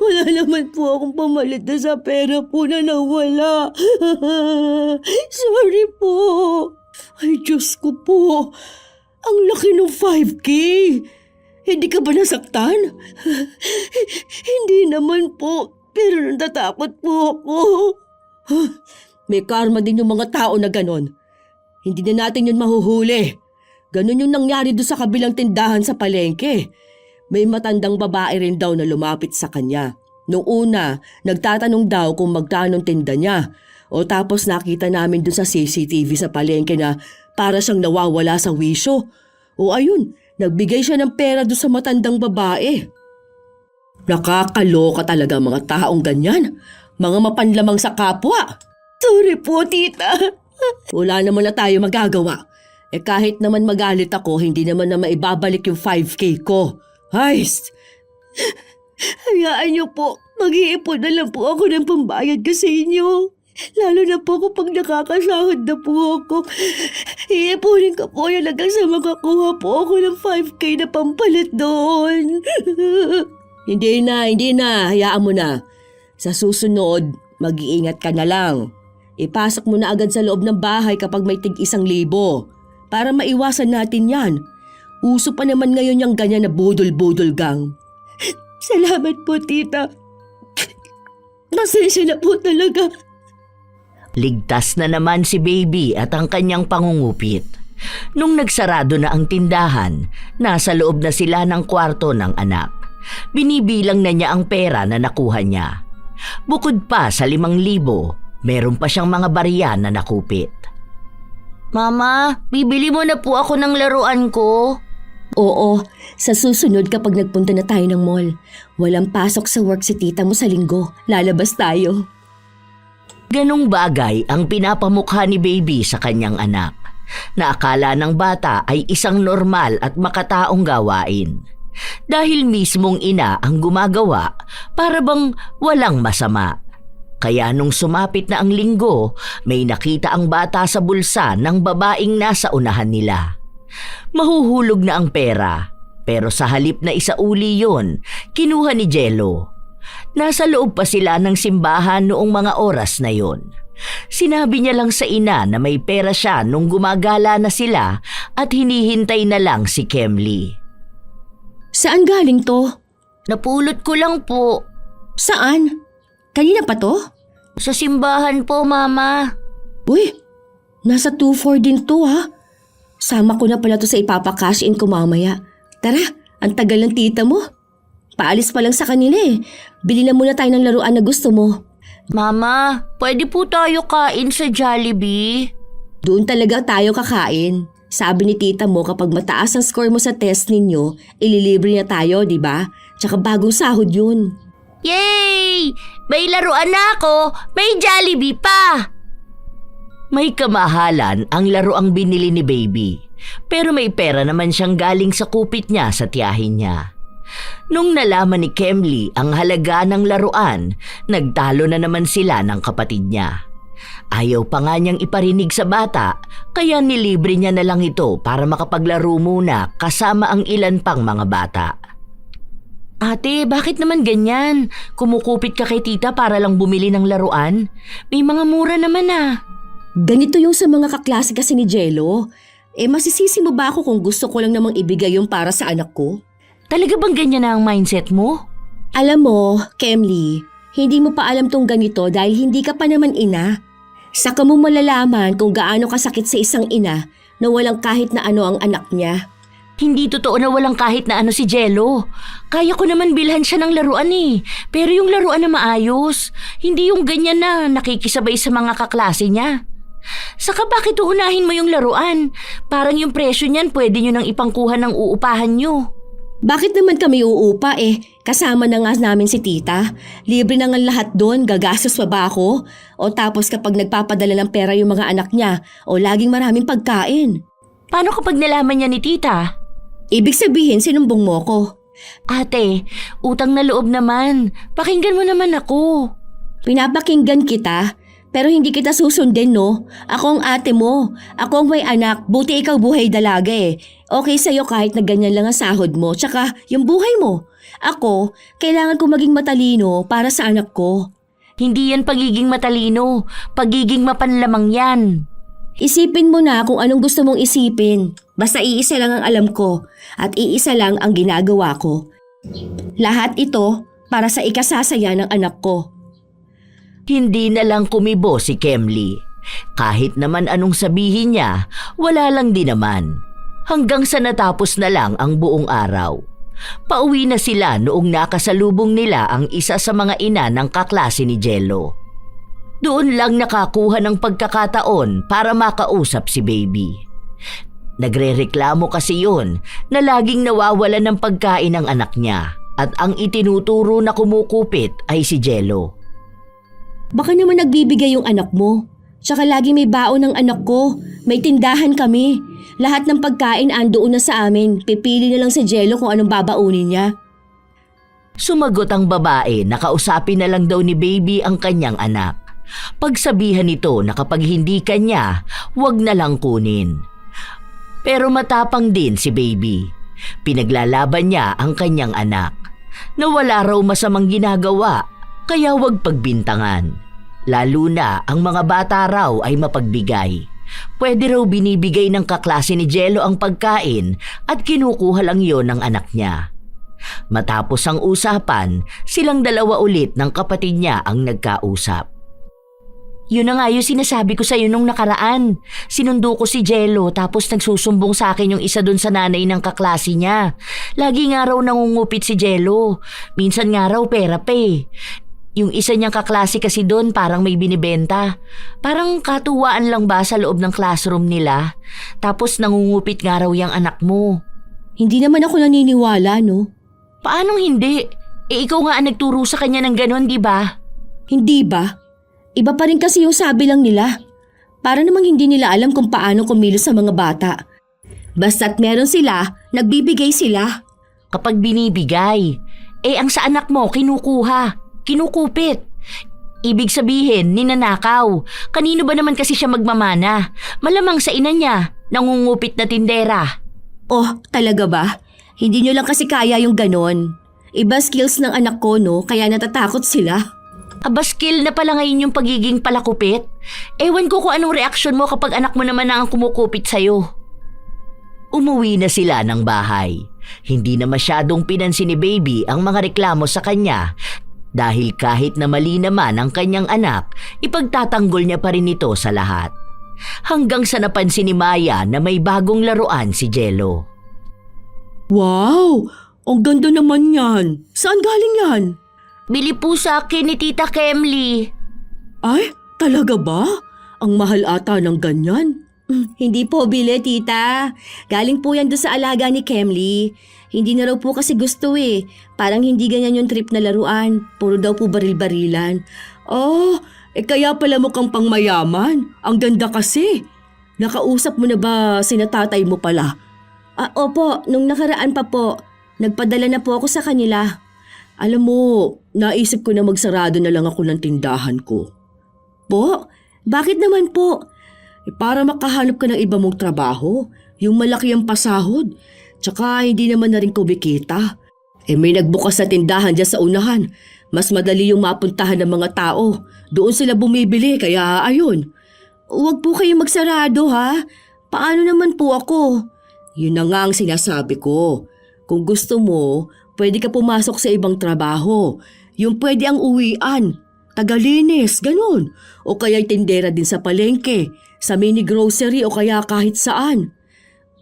Wala naman po akong pamalit na sa pera po na nawala. Sorry po. Ay, Diyos ko po. Ang laki ng 5K. Hindi ka ba nasaktan? Hindi naman po, pero natatakot po ako. May karma din yung mga tao na ganon. Hindi na natin yun mahuhuli. Ganon yung nangyari doon sa kabilang tindahan sa palengke. May matandang babae rin daw na lumapit sa kanya. Noong una, nagtatanong daw kung magkano tinda niya. O tapos nakita namin doon sa CCTV sa palengke na para siyang nawawala sa wisyo. O ayun, nagbigay siya ng pera doon sa matandang babae. Nakakaloka talaga mga taong ganyan. Mga mapanlamang sa kapwa. Sorry po, tita. Wala naman na tayo magagawa. Kahit naman magalit ako, hindi naman na maibabalik yung 5K ko. Heist! Hayaan niyo po. Mag-iipon na lang po ako ng pambayad ko sa inyo. Lalo na po kapag nakakasahod na po ako. Iipunin ko po yan hanggang sa makakuha po ako ng 5K na pampalit doon. Hindi na. Hayaan mo na. Sa susunod, mag-iingat ka na lang. Ipasok mo na agad sa loob ng bahay kapag may tig-1,000 para maiwasan natin yan. Uso pa naman ngayon yung ganyan na budol-budol gang. Salamat po, tita. Pasensya na po talaga. Ligtas na naman si Baby at ang kanyang pangungupit. Nung nagsarado na ang tindahan, nasa loob na sila ng kwarto ng anak. Binibilang na niya ang pera na nakuha niya. Bukod pa sa 5,000, meron pa siyang mga barya na nakupit. Mama, bibili mo na po ako ng laruan ko. Oo, sa susunod kapag nagpunta na tayo ng mall. Walang pasok sa work si tita mo sa linggo. Lalabas tayo. Ganong bagay ang pinapamukha ni Baby sa kanyang anak, na akala ng bata ay isang normal at makataong gawain. Dahil mismong ina ang gumagawa, para bang walang masama. Kaya nung sumapit na ang linggo, may nakita ang bata sa bulsa ng babaeng nasa unahan nila. Mahuhulog na ang pera, pero sa halip na isauli yon, kinuha ni Jello. Nasa loob pa sila ng simbahan noong mga oras na yon. Sinabi niya lang sa ina na may pera siya nung gumagala na sila at hinihintay na lang si Kemli. Saan galing to? Napulot ko lang po. Saan? Kanina pa to? Sa simbahan po, Mama. Uy, nasa 2-4 din to ha. Sama ko na pala to sa ipapakash in ko mamaya. Tara, ang tagal ng tita mo. Paalis pa lang sa kanila Bili na muna tayo ng laruan na gusto mo. Mama, pwede po tayo kain sa Jollibee? Doon talaga tayo kakain. Sabi ni tita mo kapag mataas ang score mo sa test ninyo, ililibre niya tayo, di ba? Tsaka bagong sahod yun. Yay! May laruan na ako! May Jollibee pa! May kamahalan ang laruang binili ni Baby, pero may pera naman siyang galing sa kupit niya sa tiyahin niya. Nung nalaman ni Kemli ang halaga ng laruan, nagtalo na naman sila ng kapatid niya. Ayaw pa nga niyang iparinig sa bata, kaya nilibre niya na lang ito para makapaglaro muna kasama ang ilan pang mga bata. Ate, bakit naman ganyan? Kumukupit ka kay tita para lang bumili ng laruan? May mga mura naman Ganito yung sa mga kaklase kasi ni Jello. Masisisi mo ba ako kung gusto ko lang namang ibigay yung para sa anak ko? Talaga bang ganyan na ang mindset mo? Alam mo, Kemli, hindi mo pa alam tong ganito dahil hindi ka pa naman ina. Saka mo malalaman kung gaano kasakit sa isang ina na walang kahit na ano ang anak niya. Hindi totoo na walang kahit na ano si Jello. Kaya ko naman bilhan siya ng laruan Pero yung laruan na maayos, hindi yung ganyan na nakikisabay sa mga kaklase niya. Saka bakit uunahin mo yung laruan? Parang yung presyo niyan pwede nyo nang ipangkuha ng uupahan nyo. Bakit naman kami uupa Kasama na nga namin si tita. Libre na nga lahat doon, gagastos pa ba ako? O tapos kapag nagpapadala ng pera yung mga anak niya o laging maraming pagkain. Paano kapag nalaman niya ni tita? Ibig sabihin sinumbong mo ko. Ate, utang na loob naman. Pakinggan mo naman ako. Pinapakinggan kita, pero hindi kita susundin no? Ako ang ate mo. Ako ang may anak, buti ikaw buhay dalaga Okay sa'yo kahit na ganyan lang ang sahod mo, tsaka yung buhay mo. Ako, kailangan ko maging matalino para sa anak ko. Hindi yan pagiging matalino, pagiging mapanlamang yan. Isipin mo na kung anong gusto mong isipin. Basta iisa lang ang alam ko at iisa lang ang ginagawa ko. Lahat ito para sa ikasasaya ng anak ko. Hindi na lang kumibo si Kemli. Kahit naman anong sabihin niya, wala lang din naman. Hanggang sa natapos na lang ang buong araw. Pauwi na sila noong nakasalubong nila ang isa sa mga ina ng kaklase ni Jello. Doon lang nakakuha ng pagkakataon para makausap si Baby. Nagrereklamo kasi yun na laging nawawalan ng pagkain ng anak niya at ang itinuturo na kumukupit ay si Jello. Baka naman nagbibigay yung anak mo. Tsaka lagi may baon ng anak ko. May tindahan kami. Lahat ng pagkain andoon na sa amin. Pipili na lang si Jello kung anong babaunin niya. Sumagot ang babae na kausapin na lang daw ni Baby ang kanyang anak. Pagsabihan nito na kapag hindi kanya, wag na lang kunin. Pero matapang din si Baby. Pinaglalaban niya ang kanyang anak. Na wala raw masamang ginagawa, kaya wag pagbintangan. Lalo na ang mga bata raw ay mapagbigay. Pwede raw binibigay ng kaklase ni Jello ang pagkain at kinukuha lang yon ng anak niya. Matapos ang usapan, silang dalawa ulit ng kapatid niya ang nagkausap. Yun na nga yung sinasabi ko sa'yo nung nakaraan. Sinundo ko si Jello tapos nagsusumbong sa akin yung isa dun sa nanay ng kaklase niya. Lagi nga raw nangungupit si Jello. Minsan nga raw pera pa Yung isa niyang kaklase kasi doon parang may binibenta. Parang katuwaan lang ba sa loob ng classroom nila? Tapos nangungupit nga raw yung anak mo. Hindi naman ako naniniwala, no? Paanong hindi? Ikaw nga ang nagturo sa kanya ng ganon, di ba? Hindi ba? Iba pa rin kasi yung sabi lang nila. Para namang hindi nila alam kung paano kumilos sa mga bata. Basta't meron sila, nagbibigay sila. Kapag binibigay, ang sa anak mo kinukuha. Kinukupit. Ibig sabihin, ninanakaw. Kanino ba naman kasi siya magmamana? Malamang sa ina niya, nangungupit na tindera. Oh, talaga ba? Hindi nyo lang kasi kaya yung ganon. Iba skills ng anak ko, no? Kaya natatakot sila. Aba, skill na pala ngayon yung pagiging palakupit. Ewan ko kung anong reaksyon mo kapag anak mo naman na ang kumukupit sa'yo. Umuwi na sila ng bahay. Hindi na masyadong pinansin ni Baby ang mga reklamo sa kanya. Dahil kahit na mali naman ang kanyang anak, ipagtatanggol niya pa rin ito sa lahat. Hanggang sa napansin ni Maya na may bagong laruan si Jello. Wow! Ang ganda naman yan. Saan galing yan? Bili po sa akin ni Tita Kemli. Ay, talaga ba? Ang mahal ata ng ganyan. Hindi po bili, tita. Galing po yan doon sa alaga ni Kemli. Hindi na raw po kasi gusto Parang hindi ganyan yung trip na laruan. Puro daw po baril-barilan. Oh, kaya pala mukhang pangmayaman. Ang ganda kasi. Nakausap mo na ba sina tatay mo pala? Opo, nung nakaraan pa po. Nagpadala na po ako sa kanila. Alam mo, naisip ko na magsarado na lang ako ng tindahan ko. Po? Bakit naman po? Para makahanap ka ng iba mong trabaho. Yung malaki ang pasahod. Tsaka hindi naman na rin kumikita. May nagbukas na tindahan dyan sa unahan. Mas madali yung mapuntahan ng mga tao. Doon sila bumibili kaya ayun. Huwag po kayong magsarado ha. Paano naman po ako? Yun na nga ang sinasabi ko. Kung gusto mo, pwede ka pumasok sa ibang trabaho. Yung pwede ang uwian. Tagalinis, ganun. O kaya'y tindera din sa palengke, sa mini grocery o kaya kahit saan.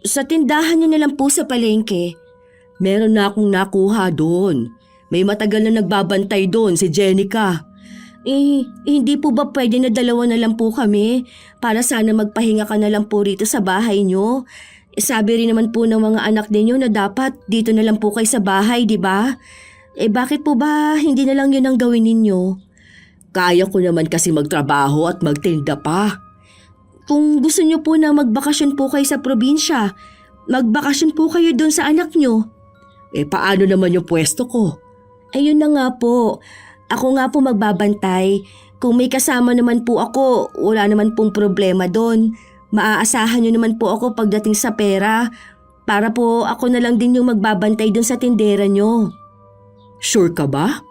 Sa tindahan niyo na lang po sa palengke. Meron na akong nakuha doon. May matagal na nagbabantay doon si Jenica. Hindi po ba pwede na dalawa na lang po kami para sana magpahinga ka na lang po rito sa bahay nyo? Sabi rin naman po ng mga anak ninyo na dapat dito na lang po kayo sa bahay, di ba? Bakit po ba hindi na lang yun ang gawin ninyo? Kaya ko naman kasi magtrabaho at magtinda pa. Kung gusto nyo po na magbakasyon po kayo sa probinsya, magbakasyon po kayo doon sa anak nyo. Paano naman yung pwesto ko? Ayun na nga po. Ako nga po magbabantay. Kung may kasama naman po ako, wala naman pong problema doon. Maaasahan nyo naman po ako pagdating sa pera. Para po ako na lang din yung magbabantay doon sa tindera nyo. Sure ka ba?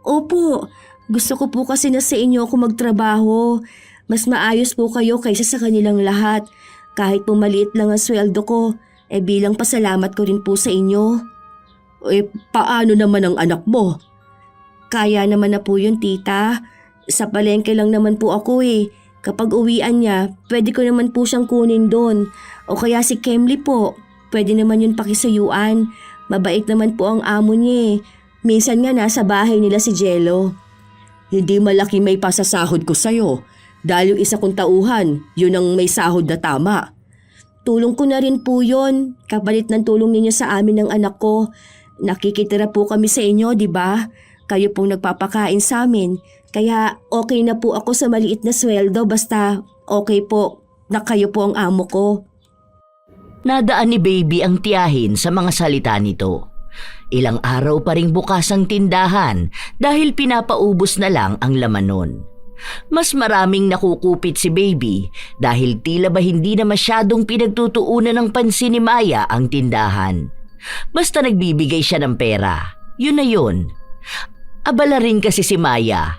Opo. Gusto ko po kasi na sa inyo ako magtrabaho. Mas maayos po kayo kaysa sa kanilang lahat. Kahit po maliit lang ang sweldo ko, bilang pasalamat ko rin po sa inyo. Paano naman ang anak mo? Kaya naman na po yun, tita. Sa palengke lang naman po ako Kapag uwian niya, pwede ko naman po siyang kunin doon. O kaya si Kemli po, pwede naman yun pakisayuan. Mabait naman po ang amo niya Minsan nga nasa bahay nila si Jello. Hindi malaki may pasasahod ko sa'yo. Dahil yung isa kong tauhan, yun ang may sahod na tama. Tulong ko na rin po yun. Kapalit ng tulong ninyo sa amin ng anak ko. Nakikitira po kami sa inyo, di ba? Kayo pong nagpapakain sa amin. Kaya okay na po ako sa maliit na sweldo basta okay po na kayo po ang amo ko. Nadaan ni Baby ang tiyahin sa mga salita nito. Ilang araw pa ring bukas ang tindahan dahil pinapaubos na lang ang laman nun. Mas maraming nakukupit si Baby dahil tila ba hindi na masyadong pinagtutuunan ng pansin ni Maya ang tindahan. Basta nagbibigay siya ng pera, yun na yun. Abala rin kasi si Maya.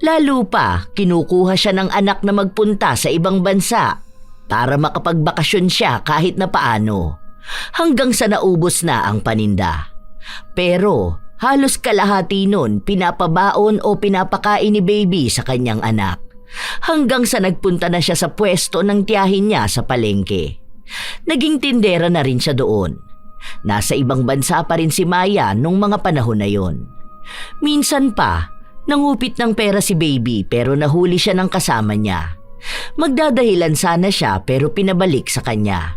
Lalo pa, kinukuha siya ng anak na magpunta sa ibang bansa para makapagbakasyon siya kahit na paano. Hanggang sa naubos na ang paninda. Pero halos kalahati nun pinapabaon o pinapakain ni Baby sa kanyang anak. Hanggang sa nagpunta na siya sa pwesto ng tiyahin niya sa palengke. Naging tindera na rin siya doon. Nasa ibang bansa pa rin si Maya nung mga panahon na yon. Minsan pa, nangupit ng pera si Baby pero nahuli siya ng kasama niya. Magdadahilan sana siya pero pinabalik sa kanya.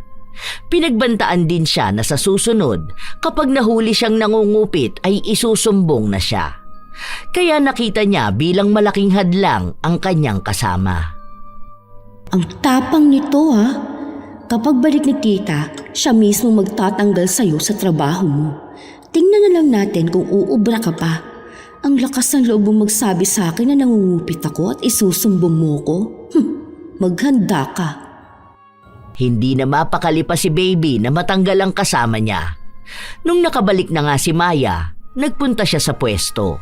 Pinagbantaan din siya na sa susunod kapag nahuli siyang nangungupit ay isusumbong na siya. Kaya nakita niya bilang malaking hadlang ang kanyang kasama. Ang tapang nito Kapag balik ni tita, siya mismo magtatanggal sa'yo sa trabaho mo. Tingnan na lang natin kung uubra ka pa. Ang lakas ng loob mong magsabi sa akin na nangungupit ako at isusumbong mo ko. Maghanda ka. Hindi na mapakali pa si Baby na matanggal ang kasama niya. Nung nakabalik na nga si Maya, nagpunta siya sa pwesto.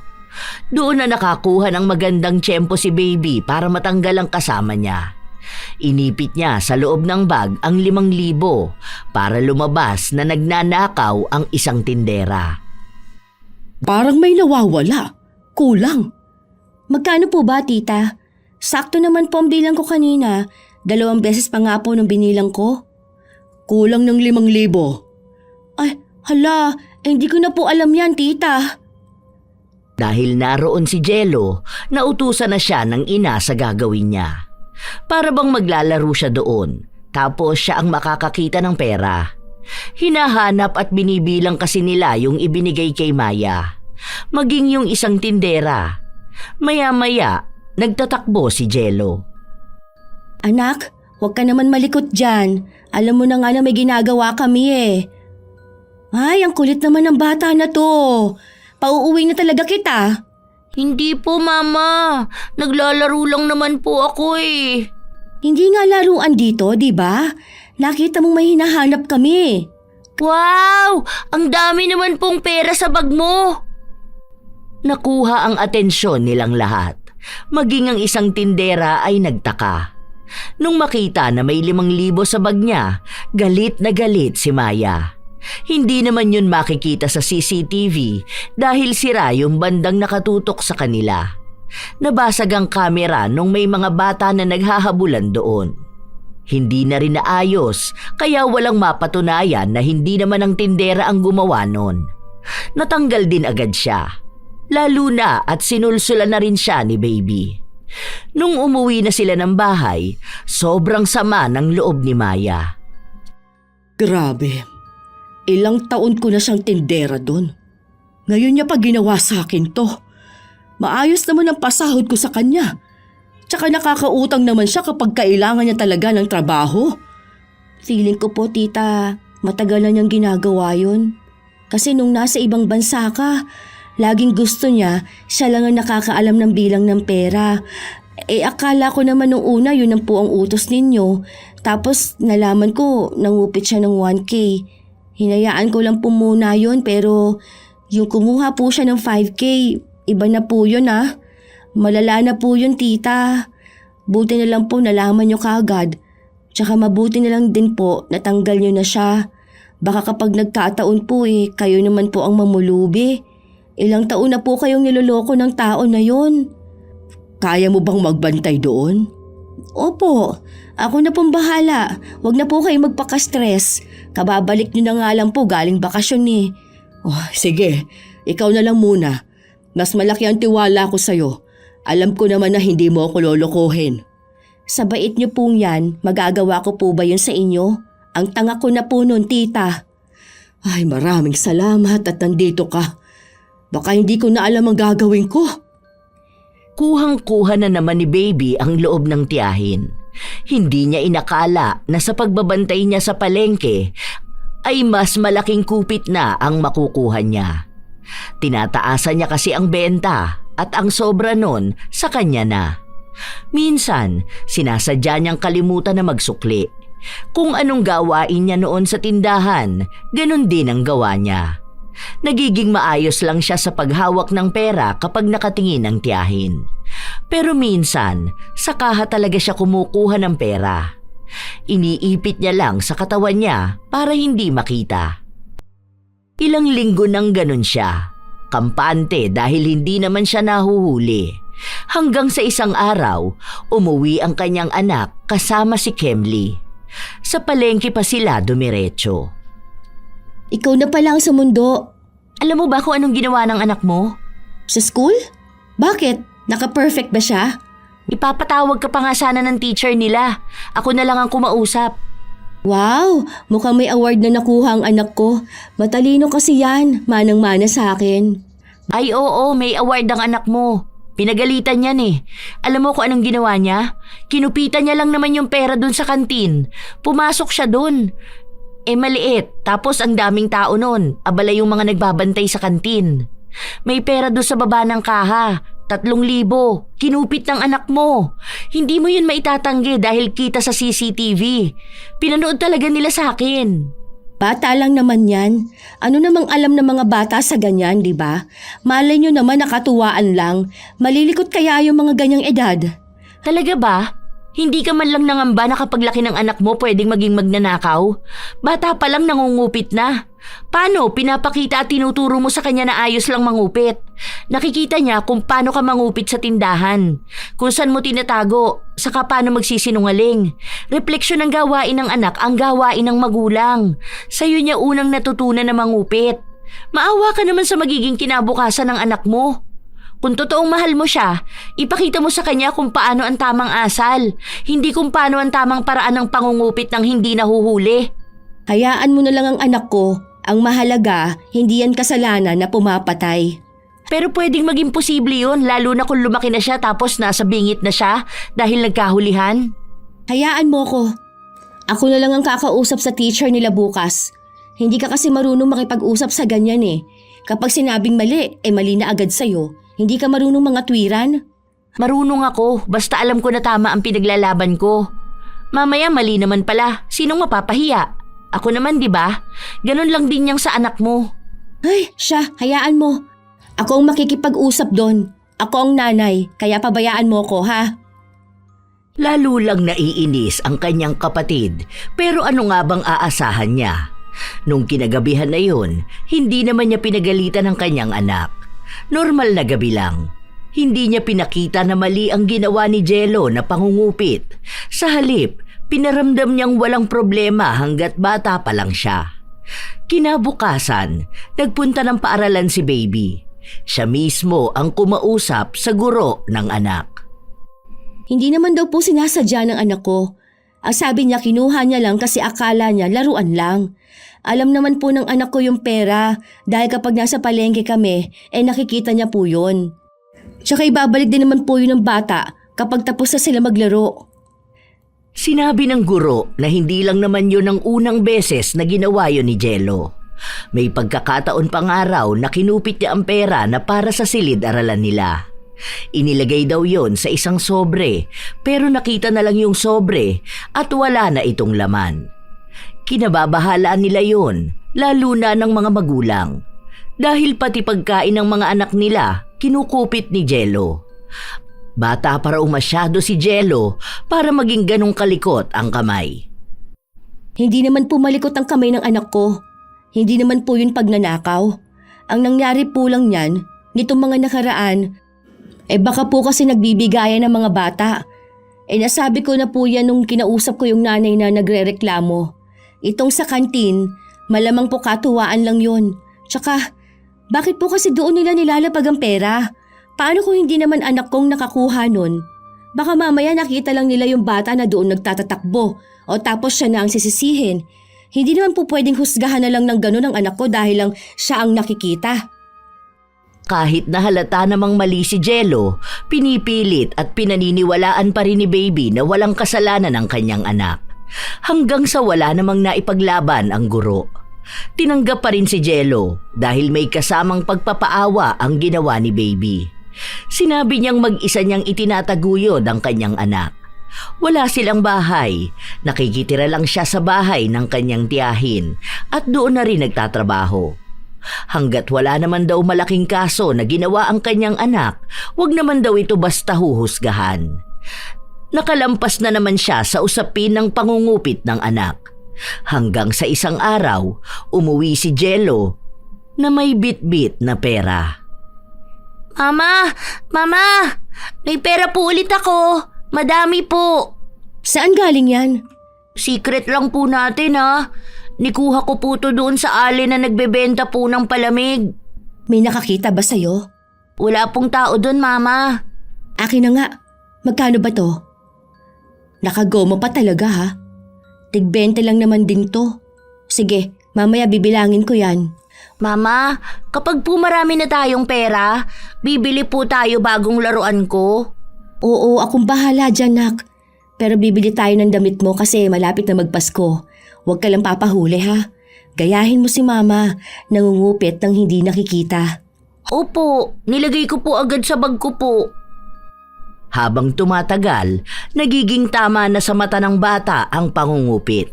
Doon na nakakuha ng magandang tiyempo si Baby para matanggal ang kasama niya. Inipit niya sa loob ng bag ang 5,000 para lumabas na nagnanakaw ang isang tindera. Parang may nawawala. Kulang. Magkano po ba, tita? Sakto naman po ang bilang ko kanina. 2 beses pa nga po nung binilang ko. Kulang ng 5,000. Ay, hala, hindi ko na po alam yan, tita. Dahil naroon si Jello, nautusan na siya ng ina sa gagawin niya. Para bang maglalaro siya doon, tapos siya ang makakakita ng pera. Hinahanap at binibilang kasi nila yung ibinigay kay Maya, maging yung isang tindera. Maya-maya, nagtatakbo si Jello. Anak, huwag ka naman malikot dyan. Alam mo na nga na may ginagawa kami Ay, ang kulit naman ng bata na to. Pauuwi na talaga kita. Hindi po, Mama. Naglalaro lang naman po ako Hindi nga laruan dito, di ba? Nakita mong may hinahanap kami. Wow! Ang dami naman pong pera sa bag mo! Nakuha ang atensyon nilang lahat. Maging ang isang tindera ay nagtaka. Nung makita na may 5,000 sa bag niya, galit na galit si Maya. Hindi naman yun makikita sa CCTV dahil sira yung bandang nakatutok sa kanila. Nabasag ang kamera nung may mga bata na naghahabulan doon. Hindi na rin naayos kaya walang mapatunayan na hindi naman ang tindera ang gumawa nun. Natanggal din agad siya. Lalo na at sinulsulan na rin siya ni Baby. Nung umuwi na sila ng bahay, sobrang sama ng loob ni Maya. Grabe. Ilang taon ko na siyang tindera doon. Ngayon niya pa ginawa sa akin to. Maayos naman ang pasahod ko sa kanya. Tsaka nakakautang naman siya kapag kailangan niya talaga ng trabaho. Feeling ko po, tita, matagal na niyang ginagawa yun. Kasi nung nasa ibang bansa ka, laging gusto niya, siya lang ang nakakaalam ng bilang ng pera. Akala ko naman nung una yun ang po ang utos ninyo. Tapos nalaman ko, nangupit siya ng 1K. Hinayaan ko lang po muna yun pero yung kumuha po siya ng 5K, iba na po yun Malala na po yun, tita. Buti na lang po nalaman niyo kaagad. Tsaka mabuti na lang din po natanggal niyo na siya. Baka kapag nagkataon po kayo naman po ang mamulubi. Ilang taon na po kayong niloloko ng tao na yun. Kaya mo bang magbantay doon? Opo, ako na pong bahala. Huwag na po kayo magpaka-stress. Kababalik niyo na nga lang po galing bakasyon Oh, sige, ikaw na lang muna. Mas malaki ang tiwala ko sa'yo. Alam ko naman na hindi mo ako lolokohin. Sa bait niyo pong yan, magagawa ko po ba yun sa inyo? Ang tanga ko na po nun, tita. Ay, maraming salamat at nandito ka. Baka hindi ko na alam ang gagawin ko. Kuhang-kuha na naman ni Baby ang loob ng tiyahin. Hindi niya inakala na sa pagbabantay niya sa palengke ay mas malaking kupit na ang makukuha niya. Tinataasan niya kasi ang benta at ang sobra nun sa kanya na. Minsan, sinasadya niyang kalimutan na magsukli. Kung anong gawain niya noon sa tindahan, ganun din ang gawa niya. Nagiging maayos lang siya sa paghawak ng pera kapag nakatingin ang tiyahin. Pero minsan, sa kaha talaga siya kumukuha ng pera. Iniipit niya lang sa katawan niya para hindi makita. Ilang linggo nang ganun siya. Kampante dahil hindi naman siya nahuhuli. Hanggang sa isang araw, umuwi ang kanyang anak kasama si Kemly. Sa palengke pa sila dumiretso. Ikaw na pala ang sa mundo. Alam mo ba kung anong ginawa ng anak mo? Sa school? Bakit? Naka-perfect ba siya? Ipapatawag ka pa nga sana ng teacher nila. Ako na lang ang kumausap. Wow! Mukhang may award na nakuha ang anak ko. Matalino kasi yan. Manang-mana sa akin. Ay oo, may award ang anak mo. Pinagalitan yan Alam mo kung anong ginawa niya? Kinupitan niya lang naman yung pera dun sa kantin. Pumasok siya dun. Maliit. Tapos ang daming tao nun. Abala yung mga nagbabantay sa kantin. May pera dun sa baba ng kaha. 3,000. Kinupit ng anak mo. Hindi mo yun maitatanggi dahil kita sa CCTV. Pinanood talaga nila sa akin. Bata lang naman yan. Ano namang alam ng mga bata sa ganyan, di ba? Malay nyo naman nakatuwaan lang. Malilikot kaya yung mga ganyang edad. Talaga ba? Hindi ka man lang nangamba na kapag laki ng anak mo pwedeng maging magnanakaw? Bata pa lang nangungupit na. Paano? Pinapakita at tinuturo mo sa kanya na ayos lang mangupit. Nakikita niya kung paano ka mangupit sa tindahan. Kung saan mo tinatago, saka paano magsisinungaling. Refleksyon ng gawain ng anak ang gawain ng magulang. Sa'yo niya unang natutunan na mangupit. Maawa ka naman sa magiging kinabukasan ng anak mo. Kung totoong mahal mo siya, ipakita mo sa kanya kung paano ang tamang asal, hindi kung paano ang tamang paraan ng pangungupit ng hindi nahuhuli. Hayaan mo na lang ang anak ko. Ang mahalaga, hindi yan kasalanan na pumapatay. Pero pwedeng maging posible yun, lalo na kung lumaki na siya tapos nasa bingit na siya dahil nagkahulihan. Hayaan mo ko. Ako na lang ang kakausap sa teacher nila bukas. Hindi ka kasi marunong makipag-usap sa ganyan Kapag sinabing mali, mali na agad sa'yo. Hindi ka marunong mga tuwiran? Marunong ako, basta alam ko na tama ang pinaglalaban ko. Mamaya mali naman pala, sinong mapapahiya? Ako naman, di ba? Ganon lang din yang sa anak mo. Ay, siya, hayaan mo. Ako ang makikipag-usap doon. Ako ang nanay, kaya pabayaan mo ko, ha? Lalo lang naiinis ang kanyang kapatid, pero ano nga bang aasahan niya? Nung kinagabihan na yun, hindi naman niya pinagalitan ang kanyang anak. Normal na gabi lang. Hindi niya pinakita na mali ang ginawa ni Jello na pangungupit. Sa halip, pinaramdam niyang walang problema hanggat bata pa lang siya. Kinabukasan, nagpunta ng paaralan si Baby. Siya mismo ang kumausap sa guro ng anak. Hindi naman daw po sinasadya ng anak ko. Ang sabi niya kinuha niya lang kasi akala niya laruan lang. Alam naman po ng anak ko yung pera dahil kapag nasa palengke kami, nakikita niya po yun. Tsaka ibabalik din naman po yun ng bata kapag tapos na sila maglaro. Sinabi ng guro na hindi lang naman yun ang unang beses na ginawa yun ni Jello. May pagkakataon pang araw na kinupit niya ang pera na para sa silid-aralan nila. Inilagay daw yon sa isang sobre pero nakita na lang yung sobre at wala na itong laman. Kinababahalaan nila yon, lalo na ng mga magulang. Dahil pati pagkain ng mga anak nila, kinukupit ni Jello. Bata pa raw masyado si Jello para maging ganong kalikot ang kamay. Hindi naman po malikot ang kamay ng anak ko. Hindi naman po yun pagnanakaw. Ang nangyari po lang yan, nitong mga nakaraan, baka po kasi nagbibigayan ng mga bata. Nasabi ko na po yan nung kinausap ko yung nanay na nagrereklamo. Itong sa kantin, malamang po katuwaan lang yun. Tsaka, bakit po kasi doon nila nilalapag ang pera? Paano kung hindi naman anak kong nakakuha nun? Baka mamaya nakita lang nila yung bata na doon nagtatatakbo o tapos siya na ang sisisihin. Hindi naman po pwedeng husgahan na lang ng gano'n ang anak ko dahil lang siya ang nakikita. Kahit na halata namang mali si Jello, pinipilit at pinaniniwalaan pa rin ni Baby na walang kasalanan ang kanyang anak. Hanggang sa wala namang naipaglaban ang guro. Tinanggap pa rin si Jello dahil may kasamang pagpapaawa ang ginawa ni Baby. Sinabi niyang mag-isa niyang itinataguyod ang kanyang anak. Wala silang bahay, nakikitira lang siya sa bahay ng kanyang tiyahin at doon na rin nagtatrabaho. Hanggat wala naman daw malaking kaso na ginawa ang kanyang anak, wag naman daw ito basta huhusgahan. Nakalampas na naman siya sa usapin ng pangungupit ng anak. Hanggang sa isang araw, umuwi si Jello na may bit-bit na pera. Mama! Mama! May pera po ulit ako! Madami po! Saan galing yan? Secret lang po natin ha. Nikuha ko po to doon sa ali na nagbebenta po ng palamig. May nakakita ba sa'yo? Wala pong tao doon, Mama. Akin na nga. Magkano ba to? Nakagoma pa talaga ha? Tig-20 lang naman din to. Sige, mamaya bibilangin ko yan. Mama, kapag po marami na tayong pera, bibili po tayo bagong laruan ko. Oo, akong bahala dyan, nak. Pero bibili tayo ng damit mo kasi malapit na magpasko. Huwag ka lang papahuli ha. Gayahin mo si mama, nangungupit nang hindi nakikita. Opo, nilagay ko po agad sa bag ko po. Habang tumatagal, nagiging tama na sa mata ng bata ang pangungupit.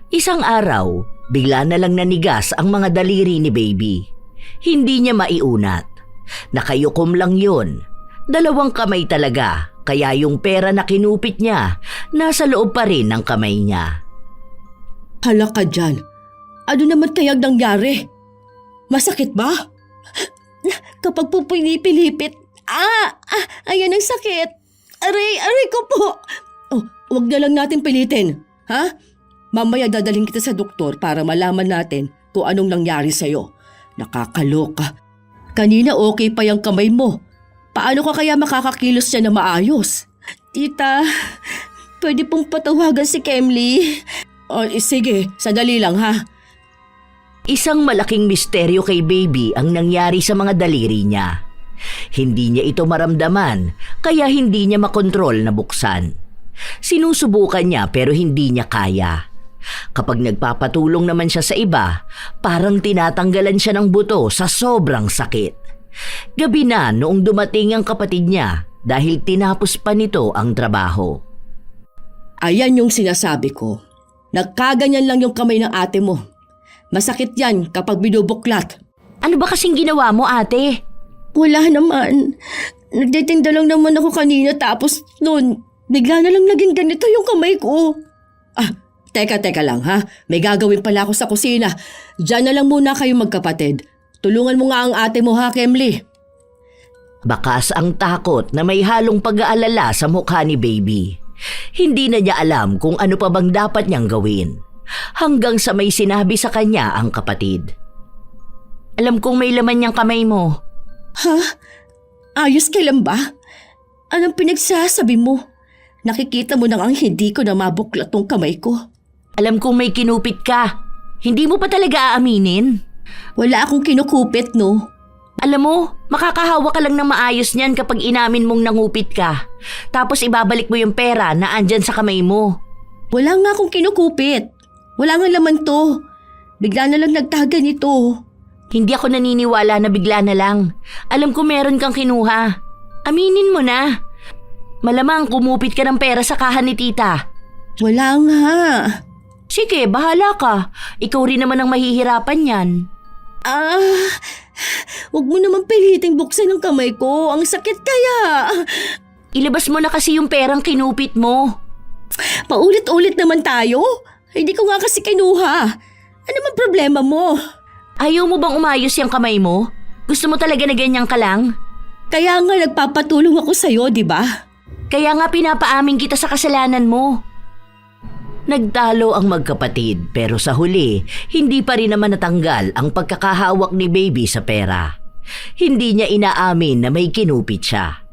Isang araw, bigla na lang nanigas ang mga daliri ni Baby. Hindi niya maiunat. Nakayukom lang yun. 2 kamay talaga, kaya yung pera na kinupit niya, nasa loob pa rin ng kamay niya. Hala ka dyan. Ano naman kayang nangyari? Masakit ba? Kapag po pinipilipit, ayan ang sakit. Aray ko po. Oh, wag na lang natin pilitin. Ha? Mamaya dadaling kita sa doktor para malaman natin kung anong nangyari sa'yo. Nakakaloka. Kanina okay pa yung kamay mo. Paano ka kaya makakakilos siya na maayos? Tita, pwede pong patawagan si Kemli. Oh, sige, sadali lang ha. Isang malaking misteryo kay Baby ang nangyari sa mga daliri niya. Hindi niya ito maramdaman, kaya hindi niya makontrol na buksan. Sinusubukan niya pero hindi niya kaya. Kapag nagpapatulong naman siya sa iba, parang tinatanggalan siya ng buto sa sobrang sakit. Gabi na noong dumating ang kapatid niya dahil tinapos pa nito ang trabaho. Ayan yung sinasabi ko. Nagkaganyan lang yung kamay ng ate mo. Masakit yan kapag binubuklat. Ano ba kasing ginawa mo, ate? Wala naman. Nagtitinda lang naman ako kanina tapos noon, bigla na lang naging ganito yung kamay ko. Teka lang ha. May gagawin pala ako sa kusina. Diyan na lang muna kayo magkapatid. Tulungan mo nga ang ate mo ha, Kemli. Bakas ang takot na may halong pag-aalala sa mukha ni Baby. Hindi na niya alam kung ano pa bang dapat niyang gawin. Hanggang sa may sinabi sa kanya ang kapatid. Alam kong may laman niyang kamay mo. Ha? Ayos kailan ba? Anong pinagsasabi mo? Nakikita mo na ang hindi ko na mabuklat tong kamay ko. Alam kong may kinupit ka. Hindi mo pa talaga aaminin. Wala akong kinukupit, no? Alam mo, makakahawa ka lang ng maayos niyan kapag inamin mong nangupit ka. Tapos ibabalik mo yung pera na andyan sa kamay mo. Wala nga akong kinukupit. Wala nga laman to. Bigla na lang nagtaga nito. Hindi ako naniniwala na bigla na lang. Alam ko meron kang kinuha. Aminin mo na. Malamang kumupit ka ng pera sa kahan ni tita. Wala nga. Sige, bahala ka. Ikaw rin naman ang mahihirapan yan. Huwag mo naman piliting buksan ang kamay ko. Ang sakit kaya. Ilabas mo na kasi yung perang kinupit mo. Paulit-ulit naman tayo. Hindi ko nga kasi kinuha. Ano man problema mo? Ayaw mo bang umayos yung kamay mo? Gusto mo talaga na ganyan ka lang? Kaya nga nagpapatulong ako sa'yo, di ba? Kaya nga pinapaamin kita sa kasalanan mo. Nagtalo ang magkapatid pero sa huli, hindi pa rin naman natanggal ang pagkakahawak ni Baby sa pera. Hindi niya inaamin na may kinupit siya.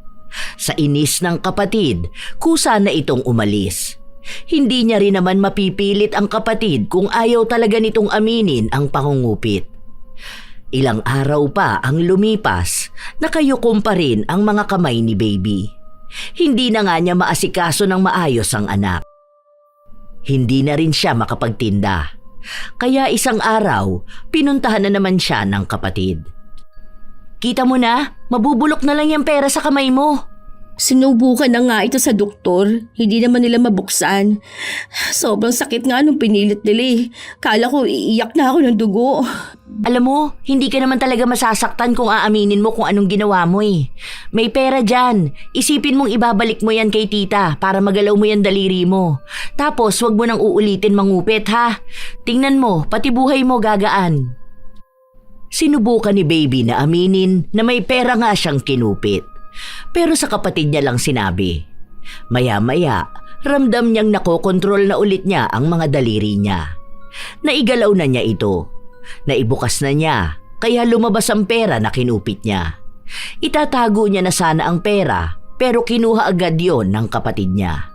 Sa inis ng kapatid, kusa na itong umalis. Hindi niya rin naman mapipilit ang kapatid kung ayaw talaga nitong aminin ang pangungupit. Ilang araw pa ang lumipas, nakayukom pa rin ang mga kamay ni Baby. Hindi na nga niya maasikaso ng maayos ang anak. Hindi na rin siya makapagtinda. Kaya isang araw, pinuntahan na naman siya ng kapatid. Kita mo na, mabubulok na lang yung pera sa kamay mo. Sinubukan na nga ito sa doktor. Hindi naman nila mabuksan. Sobrang sakit nga nung pinilit nila eh. Kala ko iiyak na ako ng dugo. Alam mo, hindi ka naman talaga masasaktan kung aaminin mo kung anong ginawa mo eh. May pera dyan. Isipin mong ibabalik mo yan kay tita para magalaw mo yan daliri mo. Tapos wag mo nang uulitin mangupit ha. Tingnan mo, pati buhay mo gagaan. Sinubukan ni Baby na aminin na may pera nga siyang kinupit. Pero sa kapatid niya lang sinabi. Maya-maya, ramdam niyang nakokontrol na ulit niya ang mga daliri niya. Naigalaw na niya ito. Naibukas na niya, kaya lumabas ang pera na kinupit niya. Itatago niya na sana ang pera, pero kinuha agad yon ng kapatid niya.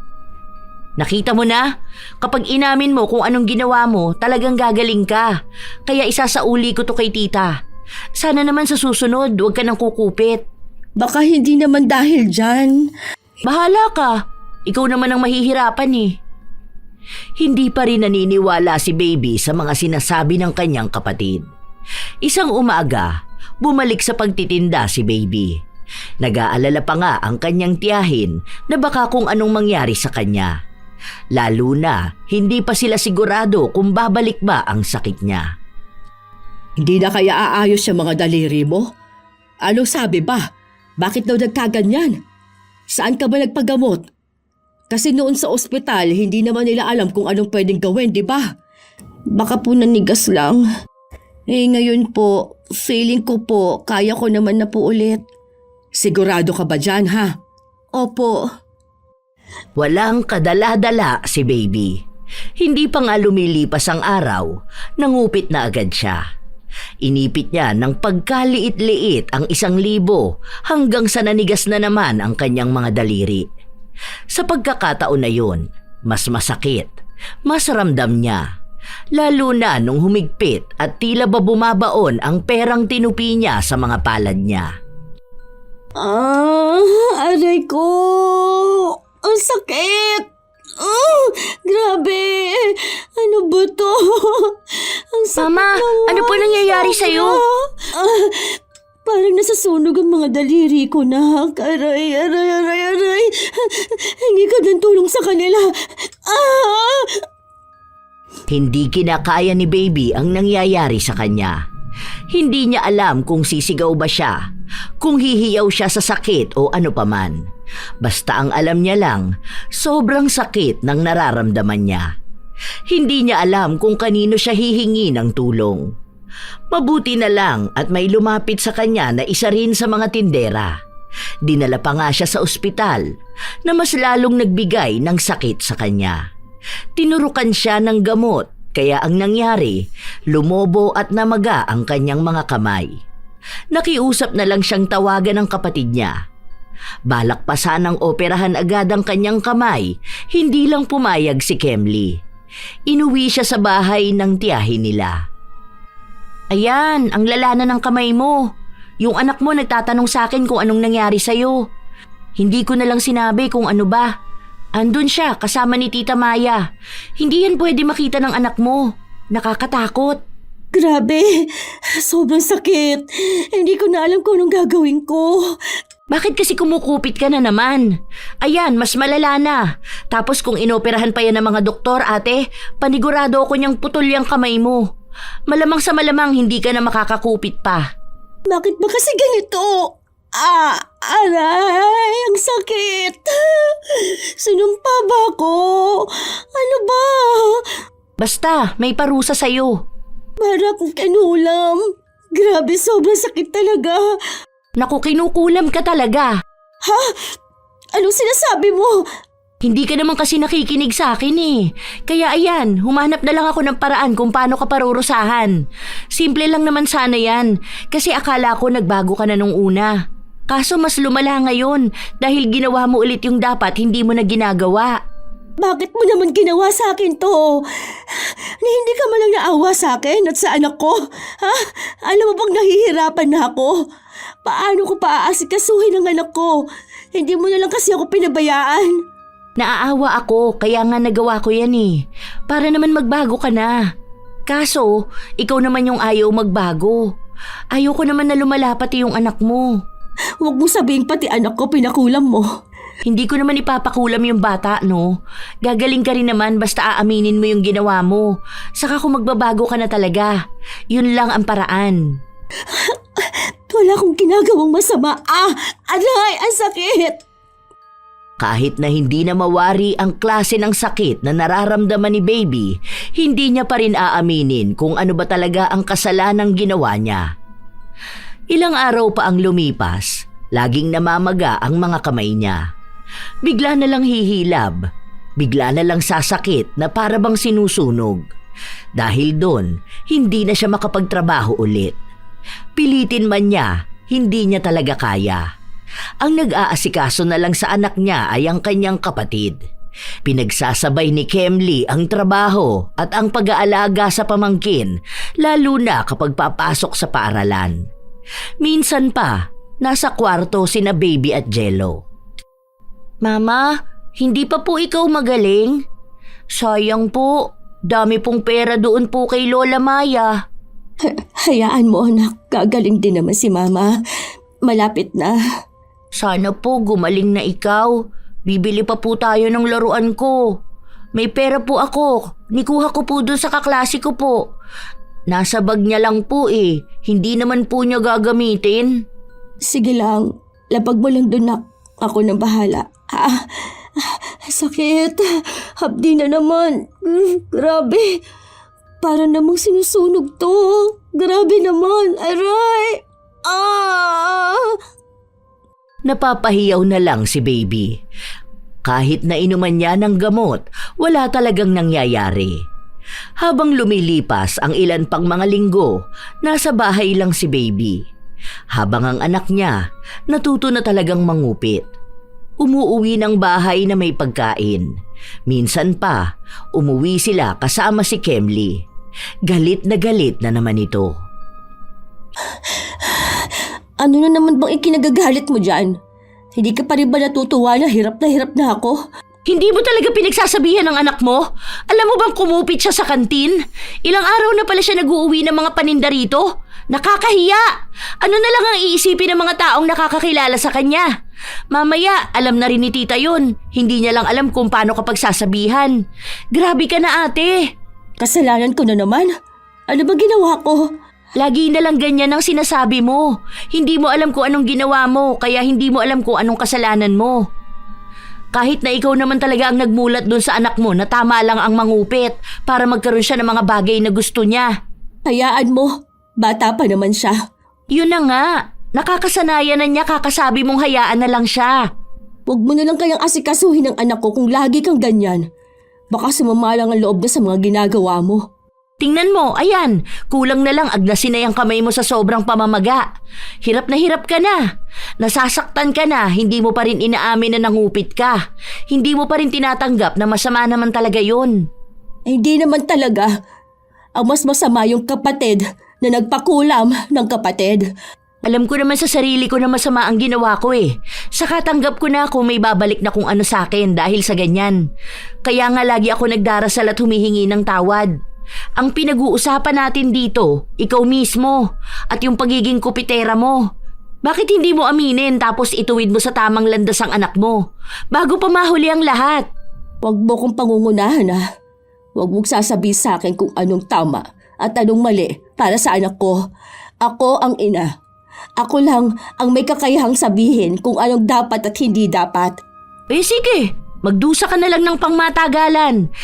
Nakita mo na? Kapag inamin mo kung anong ginawa mo, talagang gagaling ka. Kaya isasauli ko to kay tita. Sana naman sa susunod, huwag ka nang kukupit. Baka hindi naman dahil dyan. Bahala ka. Ikaw naman ang mahihirapan eh. Hindi pa rin naniniwala si Baby sa mga sinasabi ng kanyang kapatid. Isang umaga, bumalik sa pagtitinda si Baby. Nag-aalala pa nga ang kanyang tiyahin na baka kung anong mangyari sa kanya. Lalo na, hindi pa sila sigurado kung babalik ba ang sakit niya. Hindi na kaya aayos yung mga daliri mo? Ano sabi ba? Bakit daw nagkaganyan? Saan ka ba nagpagamot? Kasi noon sa ospital, hindi naman nila alam kung anong pwedeng gawin, di ba? Baka po nanigas lang. Ngayon po, feeling ko po, kaya ko naman na po ulit. Sigurado ka ba dyan, ha? Opo. Walang kadala-dala si Baby. Hindi pa nga lumilipas ang araw, nangupit na agad siya. Inipit niya ng pagkaliit-liit ang 1,000 hanggang sa nanigas na naman ang kanyang mga daliri. Sa pagkakataon na yun, mas masakit, mas ramdam niya. Lalo na nung humigpit at tila ba bumabaon ang perang tinupi niya sa mga palad niya. Aray ko! Ang sakit! Grabe! Ano ba to? Ang sakit Mama, naman. ano po nangyayari sa'yo? Parang nasasunog ang mga daliri ko na. Aray. Hingi ka ng tulong sa kanila. Hindi kinakaya ni Baby ang nangyayari sa kanya. Hindi niya alam kung sisigaw ba siya, kung hihiyaw siya sa sakit o ano paman. Basta ang alam niya lang, sobrang sakit ng nararamdaman niya. Hindi niya alam kung kanino siya hihingi ng tulong. Mabuti na lang at may lumapit sa kanya na isa rin sa mga tindera. Dinala pa nga siya sa ospital na mas lalong nagbigay ng sakit sa kanya. Tinurukan siya ng gamot kaya ang nangyari, lumobo at namaga ang kanyang mga kamay. Nakiusap na lang siyang tawagan ng kapatid niya. Balak pa sanang operahan agad ang kanyang kamay, hindi lang pumayag si Kemli. Inuwi siya sa bahay ng tiyahin nila. Ayan, ang lala na ng kamay mo. Yung anak mo nagtatanong sa akin kung anong nangyari sa'yo. Hindi ko na lang sinabi kung ano ba. Andun siya kasama ni Tita Maya. Hindi yan pwede makita ng anak mo. Nakakatakot. Grabe, sobrang sakit. Hindi ko na alam kung anong gagawin ko. Bakit kasi kumukupit ka na naman? Ayan, mas malala na. Tapos kung inoperahan pa yan ng mga doktor, ate, panigurado ako niyang putol yung kamay mo. Malamang sa malamang hindi ka na makakakupit pa. Bakit ba kasi ganito? Aray, ang sakit. Sinumpa ba ako? Ano ba? Basta, may parusa sa'yo. Para akong kinulam. Grabe, sobrang sakit talaga. Naku, kinukulam ka talaga. Ha? Anong sinasabi mo? Hindi ka naman kasi nakikinig sa akin eh. Kaya ayan, humanap na lang ako ng paraan kung paano ka parurusahan. Simple lang naman sana yan, kasi akala ko nagbago ka na nung una. Kaso mas lumala ngayon dahil ginawa mo ulit yung dapat hindi mo na ginagawa. Bakit mo naman ginawa sa akin to? Na hindi ka man lang naawa sa akin at sa anak ko? Ha? Alam mo bang nahihirapan na ako? Paano ko paaasikasuhin ang anak ko? Hindi mo na lang kasi ako pinabayaan. Naaawa ako, kaya nga nagawa ko yan eh. Para naman magbago ka na. Kaso, ikaw naman yung ayaw magbago. Ayoko naman na lumala pati yung anak mo. Huwag mo sabihin pati anak ko pinakulam mo. Hindi ko naman ipapakulam yung bata, no? Gagaling ka rin naman basta aaminin mo yung ginawa mo. Saka kung magbabago ka na talaga. Yun lang ang paraan. Wala akong ginagawang masama. Aray, ang sakit. Kahit na hindi na mawari ang klase ng sakit na nararamdaman ni Baby, hindi niya pa rin aaminin kung ano ba talaga ang kasalanang ginawa niya. Ilang araw pa ang lumipas, laging namamaga ang mga kamay niya. Bigla na lang hihilab, bigla na lang sasakit na para bang sinusunog. Dahil doon, hindi na siya makapagtrabaho ulit. Pilitin man niya, hindi niya talaga kaya. Ang nag-aasikaso na lang sa anak niya ay ang kanyang kapatid. Pinagsasabay ni Kemli ang trabaho at ang pag-aalaga sa pamangkin, lalo na kapag papasok sa paaralan. Minsan pa, nasa kwarto sina Baby at Jello. Mama, hindi pa po ikaw magaling? Sayang po, dami pong pera doon po kay Lola Maya. Hayaan mo anak, gagaling din naman si Mama. Malapit na. Sana po gumaling na ikaw. Bibili pa po tayo ng laruan ko. May pera po ako. Nikuha ko po doon sa kaklase ko po. Nasa bag niya lang po eh. Hindi naman po niya gagamitin. Sige lang, lapag mo lang doon na. Ako nang bahala. Sakit. Hapdi na naman. Grabe. Para namang sinusunog to. Grabe naman. Aray. Napapahiyaw na lang si Baby. Kahit na inuman niya ng gamot, wala talagang nangyayari. Habang lumilipas ang ilan pang mga linggo, nasa bahay lang si Baby. Habang ang anak niya, natuto na talagang mangupit. Umuuwi ng bahay na may pagkain. Minsan pa, umuwi sila kasama si Kemli. Galit na naman ito. Ano na naman bang ikinagagalit mo dyan? Hindi ka pa rin ba natutuwa na hirap na ako? Hindi mo talaga pinagsasabihan ng anak mo? Alam mo bang kumupit siya sa kantin? Ilang araw na pala siya nag-uuwi ng mga paninda rito? Nakakahiya! Ano na lang ang iisipin ng mga taong nakakakilala sa kanya? Mamaya, alam na rin ni tita yun. Hindi niya lang alam kung paano kapag sasabihan. Grabe ka na ate! Kasalanan ko na naman? Ano ba ginawa ko? Lagi na lang ganyan ang sinasabi mo. Hindi mo alam kung anong ginawa mo, kaya hindi mo alam kung anong kasalanan mo. Kahit na ikaw naman talaga ang nagmulat doon sa anak mo na tama lang ang mangupit para magkaroon siya ng mga bagay na gusto niya. Hayaan mo, bata pa naman siya. Yun na nga, nakakasanayan na niya kakasabi mong hayaan na lang siya. Huwag mo na lang kayang asikasuhin ang anak ko kung lagi kang ganyan. Baka sumama lang ang loob na sa mga ginagawa mo. Tingnan mo, ayan, kulang na lang agnasin na yung kamay mo sa sobrang pamamaga. Hirap na hirap ka na. Nasasaktan ka na, hindi mo pa rin inaamin na nangupit ka. Hindi mo pa rin tinatanggap na masama naman talaga yun. Hindi naman talaga. Ang mas masama yung kapatid na nagpakulam ng kapatid. Alam ko naman sa sarili ko na masama ang ginawa ko eh. Saka tanggap ko na kung may babalik na kung ano sa akin dahil sa ganyan. Kaya nga lagi ako nagdarasal at humihingi ng tawad. Ang pinag-uusapan natin dito, ikaw mismo, at yung pagiging kupitera mo. Bakit hindi mo aminin tapos ituwid mo sa tamang landas ang anak mo, bago pa mahuli ang lahat? Huwag mo kong pangungunahan ha. Huwag mong sasabihin sa akin kung anong tama at anong mali para sa anak ko. Ako ang ina. Ako lang ang may kakayahang sabihin kung anong dapat at hindi dapat. Eh sige, magdusa ka na lang ng pangmatagalan.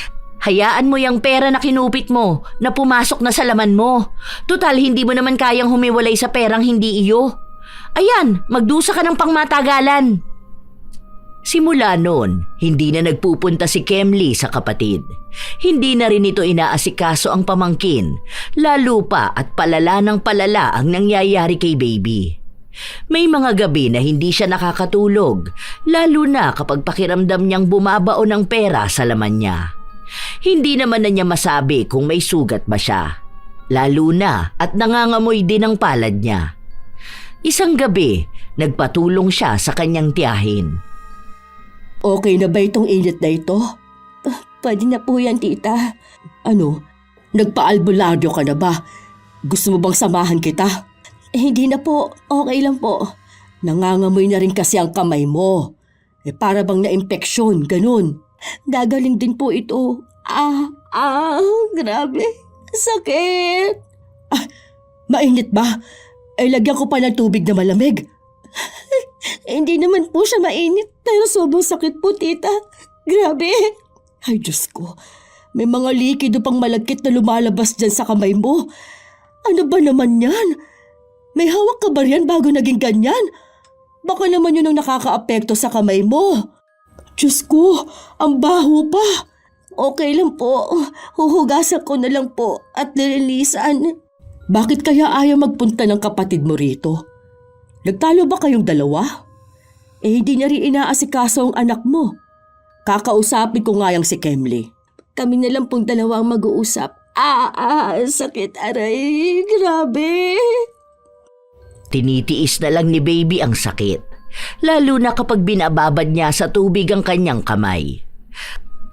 Hayaan mo yung pera na kinupit mo na pumasok na sa laman mo. Tutal, hindi mo naman kayang humiwalay sa perang hindi iyo. Ayan, magdusa ka ng pangmatagalan. Simula noon, hindi na nagpupunta si Kemli sa kapatid. Hindi na rin ito inaasikaso ang pamangkin, lalo pa at palala ng palala ang nangyayari kay baby. May mga gabi na hindi siya nakakatulog, lalo na kapag pakiramdam niyang bumabao ng pera sa laman niya. Hindi naman na niya masabi kung may sugat ba siya, lalo na at nangangamoy din ang palad niya. Isang gabi, nagpatulong siya sa kanyang tiyahin. Okay na ba itong init na ito? Pwede na po yan, tita. Ano? Nagpa-albularyo ka na ba? Gusto mo bang samahan kita? Hindi na po. Okay lang po. Nangangamoy na rin kasi ang kamay mo. Para bang na-impeksyon, ganun. Gagaling din po ito. Grabe. Sakit. Mainit ba? Lagyan ko pa ng tubig na malamig. Hindi naman po siya mainit, pero sobrang sakit po, tita. Grabe. Ay, Diyos ko. May mga likido pang malagkit na lumalabas dyan sa kamay mo. Ano ba naman yan? May hawak ka ba riyan bago naging ganyan? Baka naman yun ang nakakaapekto sa kamay mo. Diyos ko, ang baho pa. Okay lang po. Huhugasan ko na lang po at nilinisan. Bakit kaya ayaw magpunta ng kapatid mo rito? Nagtalo ba kayong dalawa? Hindi niya rin inaasikaso ang anak mo. Kakausapin ko nga yang si Kemli. Kami na lang pong dalawang mag-uusap. Sakit aray. Grabe. Tinitiis na lang ni baby ang sakit, lalo na kapag binababad niya sa tubig ang kanyang kamay.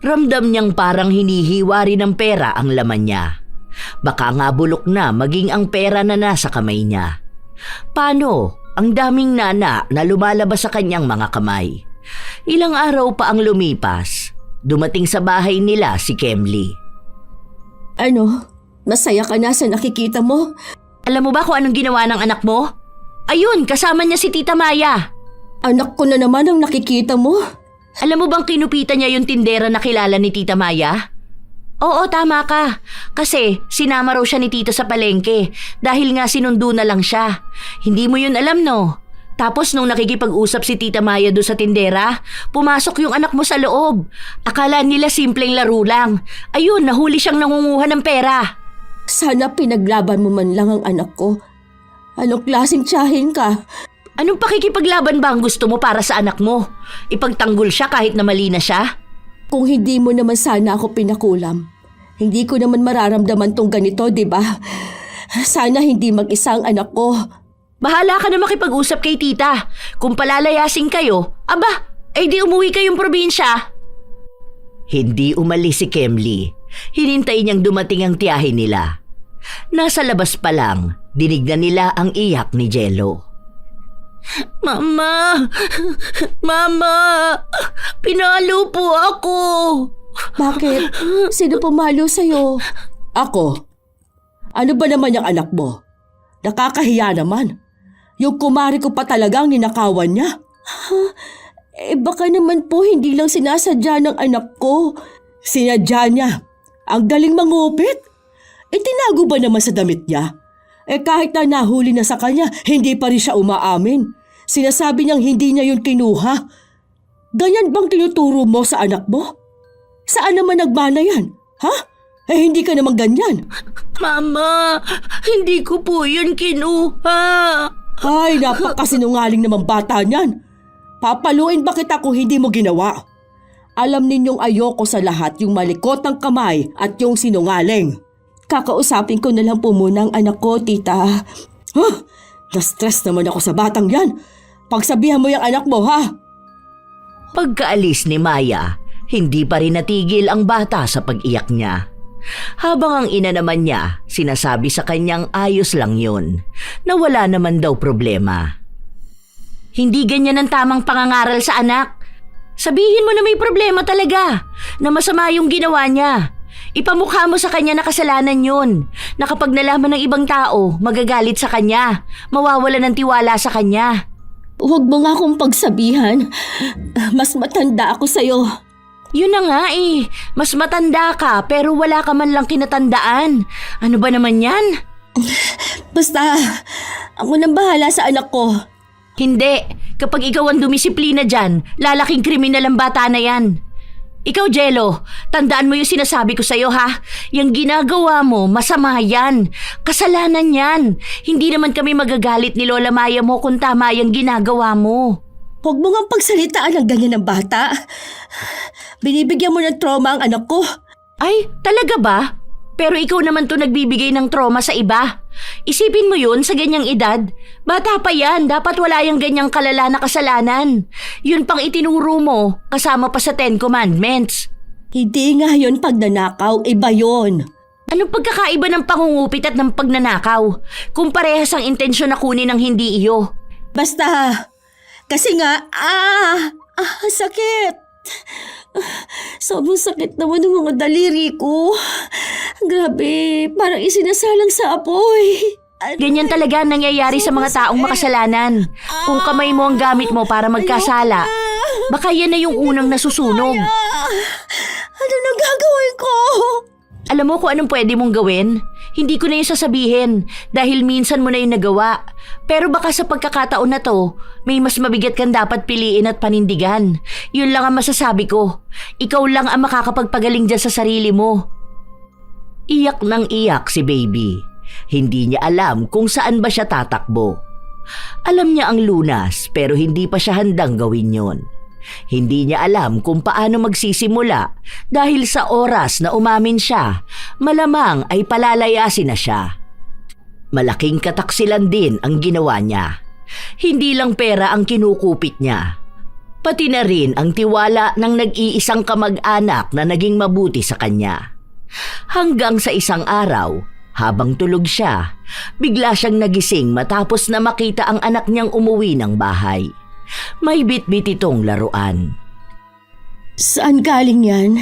Ramdam niyang parang hinihiwa rin ng pera ang laman niya. Baka nga bulok na maging ang pera na nasa kamay niya. Paano? Ang daming nana na lumalabas sa kanyang mga kamay. Ilang araw pa ang lumipas. Dumating sa bahay nila si Kemli. Ano? Masaya ka na sa nakikita mo? Alam mo ba kung anong ginawa ng anak mo? Ayun, kasama niya si Tita Maya. Anak ko na naman ang nakikita mo. Alam mo bang kinupitan niya yung tindera na kilala ni Tita Maya? Oo, tama ka. Kasi sinama raw siya ni Tito sa palengke dahil nga sinundo na lang siya. Hindi mo yun alam, no? Tapos nung nakikipag-usap si Tita Maya doon sa tindera, pumasok yung anak mo sa loob. Akala nila simpleng laro lang. Ayun, nahuli siyang nangunguha ng pera. Sana pinaglaban mo man lang ang anak ko. Anong klaseng tiyahin ka? Anong pakikipaglaban ba ang gusto mo para sa anak mo? Ipagtanggol siya kahit na mali na siya? Kung hindi mo naman sana ako pinakulam, hindi ko naman mararamdaman tong ganito, di ba? Sana hindi mag-isa ang anak ko. Bahala ka na makipag-usap kay tita. Kung palalayasin kayo, aba, ay di umuwi kayong probinsya. Hindi umalis si Kemli. Hinintay niyang dumating ang tiyahin nila. Nasa labas pa lang, dinig na nila ang iyak ni Jello. Mama! Mama! Pinalo po ako! Bakit? Sino pumalo sa'yo? Ako? Ano ba naman yung anak mo? Nakakahiya naman. Yung kumari ko pa talagang ninakawan niya. Baka naman po hindi lang sinasadya ng anak ko. Sinadya niya. Ang galing mangupit. Tinago ba naman sa damit niya? Kahit na nahuli na sa kanya, hindi pa rin siya umaamin. Sinasabi niyang hindi niya yun kinuha. Ganyan bang tinuturo mo sa anak mo? Saan naman nagmana yan? Ha? Hindi ka naman ganyan. Mama, hindi ko po yun kinuha. Ay, napakasinungaling naman bata niyan. Papaluin ba kita kung hindi mo ginawa? Alam ninyong ayoko sa lahat yung malikot ng kamay at yung sinungaling. Kakausapin ko na lang po muna ang anak ko, tita. Na-stress naman ako sa batang yan. Pagsabihan mo yung anak mo, ha? Pagkaalis ni Maya, hindi pa rin natigil ang bata sa pag-iyak niya. Habang ang ina naman niya, sinasabi sa kanyang ayos lang yun, na wala naman daw problema. Hindi ganyan ang tamang pangangaral sa anak. Sabihin mo na may problema talaga, na masama yung ginawa niya. Ipamukha mo sa kanya na kasalanan yun, na kapag nalaman ng ibang tao, magagalit sa kanya, mawawala ng tiwala sa kanya. Huwag mo nga akong pagsabihan. Mas matanda ako sa'yo. Yun na nga eh, mas matanda ka pero wala ka man lang kinatandaan. Ano ba naman yan? Basta, ako nang bahala sa anak ko. Hindi, kapag ikaw ang dumisiplina dyan, lalaking kriminal ang bata na yan. Ikaw, Jello, tandaan mo yung sinasabi ko sa'yo ha. Yung ginagawa mo, masama yan. Kasalanan yan. Hindi naman kami magagalit ni Lola Maya mo kung tama yung ginagawa mo. Huwag mo nga pagsalitaan ng ganyan ng bata. Binibigyan mo ng trauma ang anak ko. Ay, talaga ba? Pero ikaw naman to nagbibigay ng trauma sa iba. Isipin mo yun sa ganyang edad. Bata pa yan, dapat wala yung ganyang kalala na kasalanan. Yun pang itinuro mo, kasama pa sa 10 Commandments. Hindi nga yun pagnanakaw, iba yun. Anong pagkakaiba ng pangungupit at ng pagnanakaw? Kung parehas ang intensyon na kunin ng hindi iyo. Basta, kasi nga, sakit. Sobrang sakit naman ng mga daliri ko. Grabe, parang isinasalang sa apoy. Ganyan talaga ang nangyayari sa mga taong makasalanan. Kung kamay mo ang gamit mo para magkasala, baka yan na yung unang nasusunog. Ano nang gagawin ko? Alam mo kung anong pwede mong gawin? Hindi ko na yung sasabihin dahil minsan mo na yung nagawa. Pero baka sa pagkakataon na to, may mas mabigat kang dapat piliin at panindigan. Yun lang ang masasabi ko. Ikaw lang ang makakapagpagaling dyan sa sarili mo. Iyak ng iyak si Baby. Hindi niya alam kung saan ba siya tatakbo. Alam niya ang lunas pero hindi pa siya handang gawin yon. Hindi niya alam kung paano magsisimula dahil sa oras na umamin siya, malamang ay palalayasin na siya. Malaking kataksilan din ang ginawa niya. Hindi lang pera ang kinukupit niya, pati na rin ang tiwala ng nag-iisang kamag-anak na naging mabuti sa kanya. Hanggang sa isang araw, habang tulog siya, bigla siyang nagising matapos na makita ang anak niyang umuwi ng bahay. May bitbit itong laruan. Saan galing yan?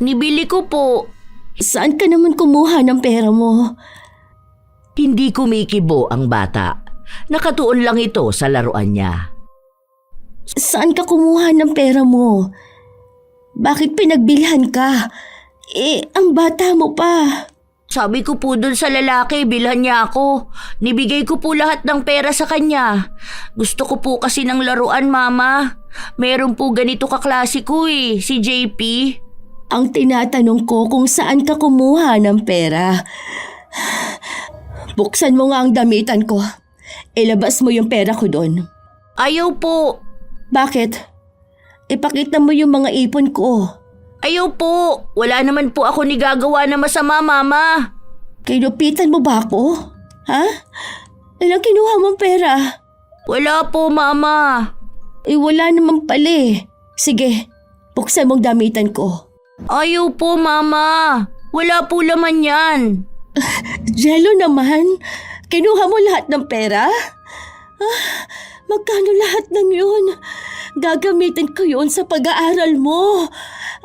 Nibili ko po. Saan ka naman kumuha ng pera mo? Hindi kumikibo ang bata. Nakatuon lang ito sa laruan niya. Saan ka kumuha ng pera mo? Bakit pinagbilhan ka? Ang bata mo pa. Sabi ko po dun sa lalaki, bilhan niya ako. Nibigay ko po lahat ng pera sa kanya. Gusto ko po kasi ng laruan, Mama. Meron po ganito kaklase ko si JP. Ang tinatanong ko kung saan ka kumuha ng pera. Buksan mo nga ang damitan ko. Ilabas mo yung pera ko doon. Ayaw po. Bakit? Ipakita mo yung mga ipon ko. Ayaw po. Wala naman po ako nigagawa na masama, Mama. Kinupitan mo ba ako? Ha? Ilang kinuha mong pera? Wala po, Mama. Wala naman pala. Sige, buksan mong damitan ko. Ayaw po, Mama. Wala po laman yan. Jello naman, kinuha mo lahat ng pera? Magkano lahat ng yun? Gagamitin ko yun sa pag-aaral mo.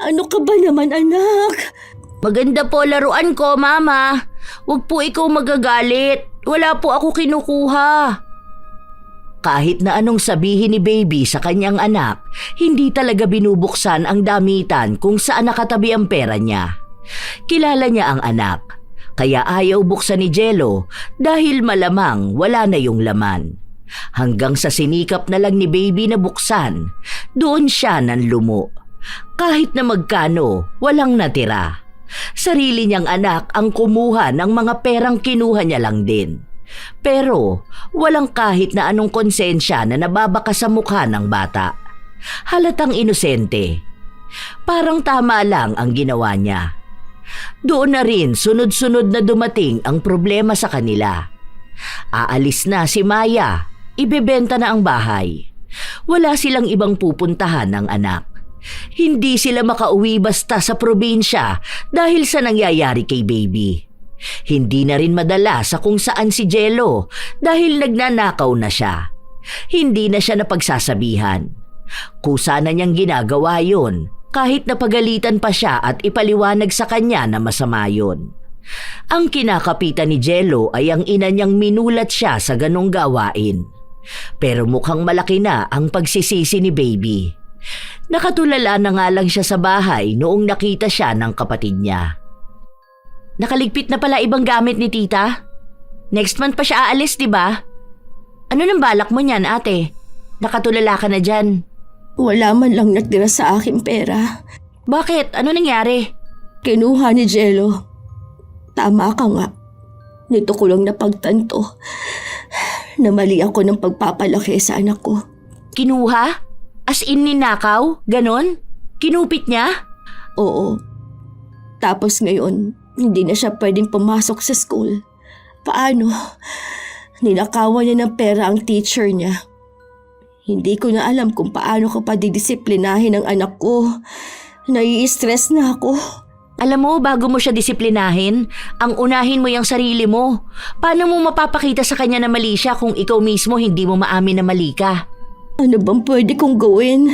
Ano ka ba naman, anak? Maganda po laruan ko, Mama. Huwag po ikaw magagalit. Wala po ako kinukuha. Kahit na anong sabihin ni Baby sa kanyang anak, hindi talaga binubuksan ang damitan kung saan nakatabi ang pera niya. Kilala niya ang anak, kaya ayaw buksan ni Jello dahil malamang wala na yung laman. Hanggang sa sinikap na lang ni Baby na buksan, doon siya nanlumo. Kahit na magkano, walang natira. Sarili niyang anak ang kumuha ng mga perang kinuha niya lang din. Pero walang kahit na anong konsensya na nababaka sa mukha ng bata. Halatang inosente. Parang tama lang ang ginawa niya. Doon na rin sunod-sunod na dumating ang problema sa kanila. Aalis na si Maya, ibebenta na ang bahay. Wala silang ibang pupuntahan ng anak. Hindi sila makauwi basta sa probinsya dahil sa nangyayari kay baby. Hindi na rin madala sa kung saan si Jello dahil nagnanakaw na siya. Hindi na siya napagsasabihan. Kusa na niyang ginagawa yun kahit napagalitan pa siya at ipaliwanag sa kanya na masama yun. Ang kinakapitan ni Jello ay ang ina niyang minulat siya sa ganong gawain. Pero mukhang malaki na ang pagsisisi ni baby. Nakatulala na nga lang siya sa bahay noong nakita siya ng kapatid niya. Nakaligpit na pala ibang gamit ni tita. Next month pa siya aalis, di ba? Ano nang balak mo niyan, ate? Nakatulala ka na dyan. Wala man lang natira sa aking pera. Bakit? Ano nangyari? Kinuha ni Jello. Tama ka nga. Nito ko lang napagtanto na mali ako ng pagpapalaki sa anak ko. Kinuha? As in ninakaw? Ganon? Kinupit niya? Oo. Tapos ngayon, hindi na siya pwedeng pumasok sa school. Paano? Ninakawan niya ng pera ang teacher niya. Hindi ko na alam kung paano ko pa didisiplinahin ang anak ko. Nai-stress na ako. Alam mo, bago mo siya disiplinahin, ang unahin mo yung sarili mo. Paano mo mapapakita sa kanya na mali siya kung ikaw mismo hindi mo maamin na mali ka? Ano bang pwede kong gawin?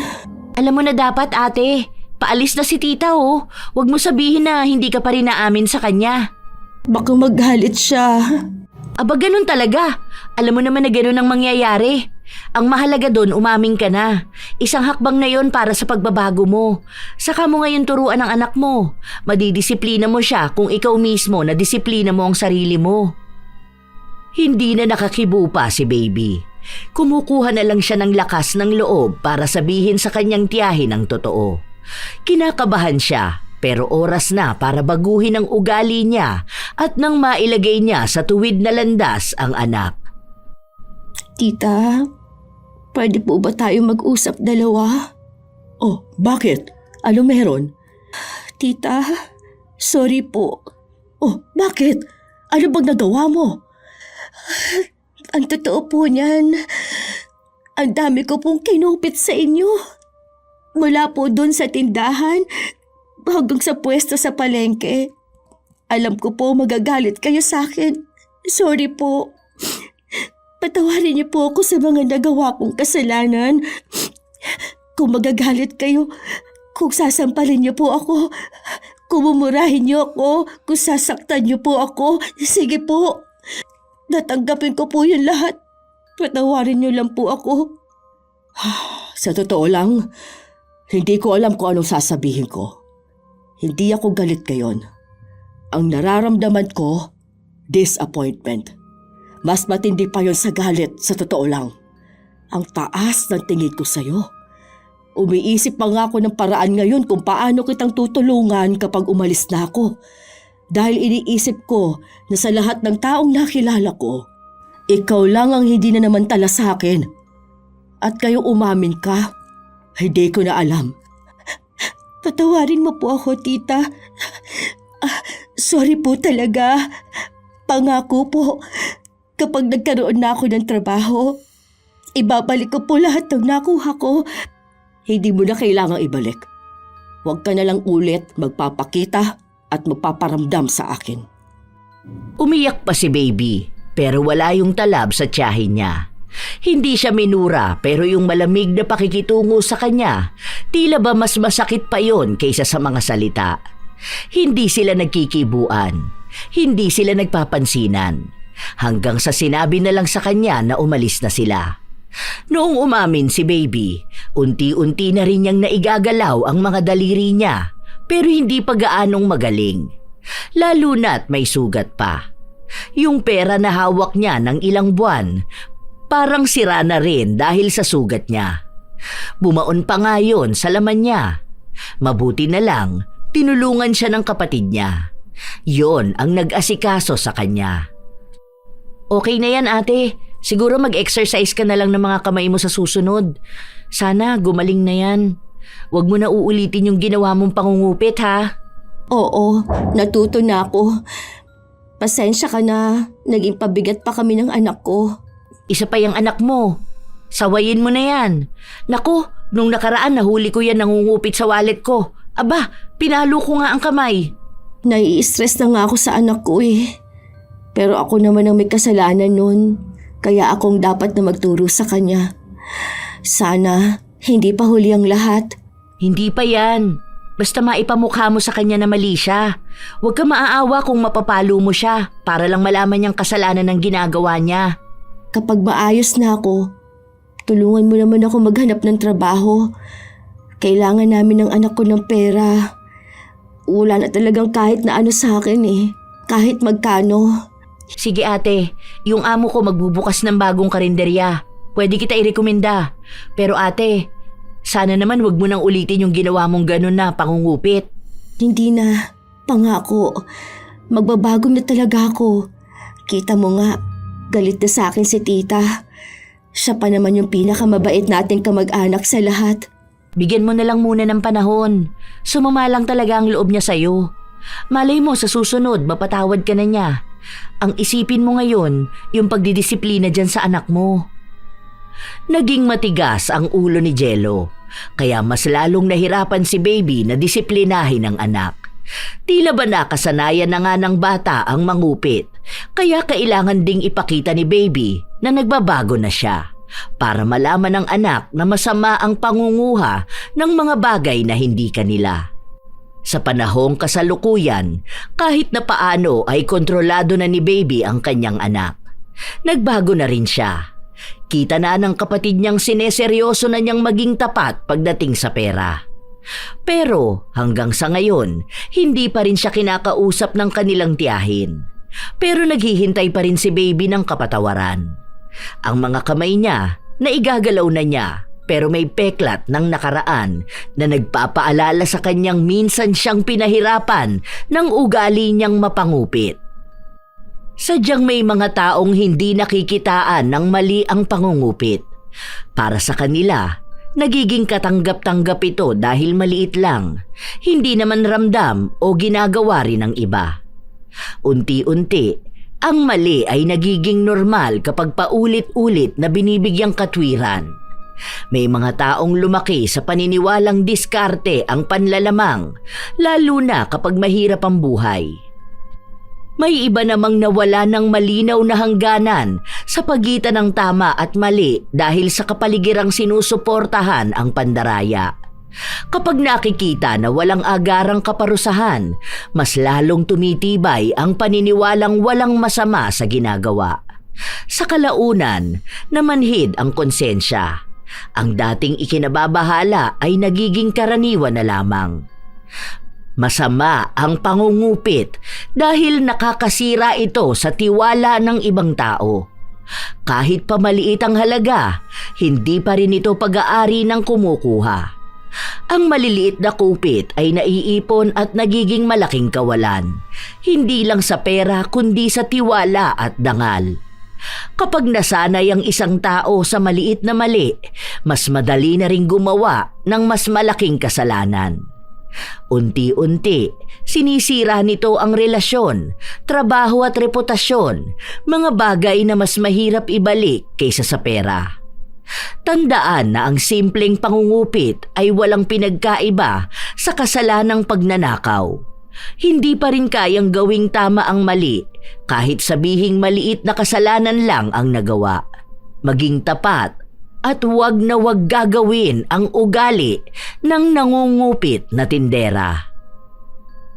Alam mo na dapat, ate. Paalis na si tita, oh. Huwag mo sabihin na hindi ka pa rin naamin sa kanya. Baka magalit siya. Aba, ganun talaga. Alam mo naman na ganun ang mangyayari. Ang mahalaga doon, umamin ka na. Isang hakbang na yon para sa pagbabago mo. Saka mo ngayon turuan ang anak mo. Madidisiplina mo siya kung ikaw mismo na disiplina mo ang sarili mo. Hindi na nakakibo pa si baby. Kumukuha na lang siya ng lakas ng loob para sabihin sa kanyang tiyahin ang totoo. Kinakabahan siya pero oras na para baguhin ang ugali niya at nang mailagay niya sa tuwid na landas ang anak. Tita, pwede po ba tayo mag-usap dalawa? Oh, bakit? Ano meron? Tita, sorry po. Oh, bakit? Ano bang nagawa mo? Ang totoo po niyan, ang dami ko pong kinupit sa inyo. Mula po doon sa tindahan hanggang sa pwesto sa palengke. Alam ko po magagalit kayo sa akin. Sorry po. Patawarin niyo po ako sa mga nagawa kong kasalanan. Kung magagalit kayo, kung sasampalin niyo po ako, kung mumurahin niyo ako, kung sasaktan niyo po ako, sige po. Natanggapin ko po yun lahat. Patawarin niyo lang po ako. Sa totoo lang, hindi ko alam kung anong sasabihin ko. Hindi ako galit ngayon. Ang nararamdaman ko, disappointment. Mas matindi pa yon sa galit, sa totoo lang. Ang taas ng tingin ko sa'yo. Umiisip pa nga ako ng paraan ngayon kung paano kitang tutulungan kapag umalis na ako. Dahil iniisip ko na sa lahat ng taong nakilala ko, ikaw lang ang hindi na naman tala sa akin. At kayo umamin ka, hindi ko na alam. Patawarin mo po ako, tita. Sorry po talaga. Pangako po, kapag nagkaroon na ako ng trabaho, ibabalik ko po lahat ng nakuha ko. Hindi mo na kailangang ibalik. Huwag ka na lang ulit magpapakita at magpaparamdam sa akin. Umiyak pa si baby pero wala yung talab sa tiyahin niya. Hindi siya minura pero yung malamig na pakikitungo sa kanya, tila ba mas masakit pa yon kaysa sa mga salita. Hindi sila nagkikibuan, hindi sila nagpapansinan, hanggang sa sinabi na lang sa kanya na umalis na sila. Noong umamin si baby, unti-unti na rin niyang naigagalaw ang mga daliri niya pero hindi pa gaanong magaling. Lalo na't may sugat pa. Yung pera na hawak niya ng ilang buwan, parang sira na rin dahil sa sugat niya. Bumaon pa nga yun sa laman niya. Mabuti na lang, Tinulungan siya ng kapatid niya. Yon ang nag-asikaso sa kanya. Okay na yan, ate. Siguro mag-exercise ka na lang ng mga kamay mo sa susunod. Sana gumaling na yan. Huwag mo na uulitin yung ginawa mong pangungupit, ha? Oo, natuto na ako. Pasensya ka na, naging pabigat pa kami ng anak ko. Isa pa yung anak mo. Sawayin mo na yan. Naku, nung nakaraan nahuli ko yan nangungupit sa wallet ko. Aba, pinalo ko nga ang kamay. Nai-stress na nga ako sa anak ko eh. Pero ako naman ang may kasalanan nun. Kaya akong dapat na magturo sa kanya. Sana hindi pa huli ang lahat. Hindi pa yan. Basta maipamukha mo sa kanya na mali siya. Huwag ka maaawa kung mapapalo mo siya para lang malaman niyang kasalanan ng ginagawa niya. Kapag maayos na ako, tulungan mo naman ako maghanap ng trabaho. Kailangan namin ng anak ko ng pera. Wala na talagang kahit na ano sa akin eh. Kahit magkano. Sige ate, yung amo ko magbubukas ng bagong karinderya. Pwede kita irekomenda. Pero ate, sana naman wag mo nang ulitin yung ginawa mong ganun na pangungupit. Hindi na. Pangako. Magbabago na talaga ako. Kita mo nga, galit na sa akin si tita. Siya pa naman yung pinakamabait nating kamag-anak sa lahat. Bigyan mo na lang muna ng panahon. Sumama lang talaga ang loob niya sa'yo. Malay mo sa susunod, mapatawad ka na niya. Ang isipin mo ngayon, yung pagdidisiplina dyan sa anak mo. Naging matigas ang ulo ni Jello, kaya mas lalong nahirapan si Baby na disiplinahin ang anak. Tila ba nakasanayan na nga ng bata ang mangupit, kaya kailangan ding ipakita ni Baby na nagbabago na siya para malaman ng anak na masama ang pangunguha ng mga bagay na hindi kanila. Sa panahong kasalukuyan, kahit na paano ay kontrolado na ni Baby ang kanyang anak. Nagbago na rin siya. Kita na ng kapatid niyang sineseryoso na niyang maging tapat pagdating sa pera. Pero hanggang sa ngayon, hindi pa rin siya kinakausap ng kanilang tiyahin. Pero naghihintay pa rin si Baby ng kapatawaran. Ang mga kamay niya, naigagalaw na niya, pero may peklat ng nakaraan na nagpapaalala sa kanyang minsan siyang pinahirapan ng ugali niyang mapangupit. Sadyang may mga taong hindi nakikitaan ng mali ang pangungupit. Para sa kanila, nagiging katanggap-tanggap ito dahil maliit lang, hindi naman ramdam o ginagawa rin ng iba. Unti-unti, ang mali ay nagiging normal kapag paulit-ulit na binibigyang katwiran. May mga taong lumaki sa paniniwalang diskarte ang panlalamang, lalo na kapag mahirap ang buhay. May iba namang nawala ng malinaw na hangganan sa pagitan ng tama at mali dahil sa kapaligirang sinusuportahan ang pandaraya. Kapag nakikita na walang agarang kaparusahan, mas lalong tumitibay ang paniniwalang walang masama sa ginagawa. Sa kalaunan, namanhid ang konsensya. Ang dating ikinababahala ay nagiging karaniwan na lamang. Masama ang pangungupit dahil nakakasira ito sa tiwala ng ibang tao. Kahit pa maliit ang halaga, hindi pa rin ito pag-aari ng kumukuha. Ang maliliit na kupit ay naiipon at nagiging malaking kawalan, hindi lang sa pera kundi sa tiwala at dangal. Kapag nasanay ang isang tao sa maliit na mali, mas madali na ring gumawa ng mas malaking kasalanan. Unti-unti, sinisira nito ang relasyon, trabaho at reputasyon, mga bagay na mas mahirap ibalik kaysa sa pera. Tandaan na ang simpleng pangungupit ay walang pinagkaiba sa kasalanang pagnanakaw. Hindi pa rin kayang gawing tama ang mali kahit sabihing maliit na kasalanan lang ang nagawa. Maging tapat at wag na wag gagawin ang ugali ng nangungupit na tindera.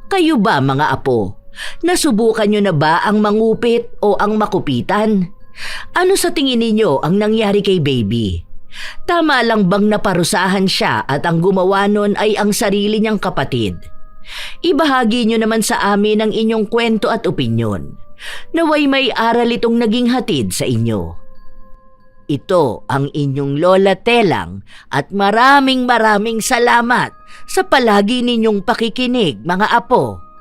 Kayo ba mga apo, nasubukan nyo na ba ang mangupit o ang makupitan? Ano sa tingin ninyo ang nangyari kay Baby? Tama lang bang naparusahan siya at ang gumawa nun ay ang sarili niyang kapatid? Ibahagi nyo naman sa amin ang inyong kwento at opinyon. Naway may aral itong naging hatid sa inyo. Ito ang inyong Lola Telang at maraming salamat sa palagi ninyong pakikinig, mga apo.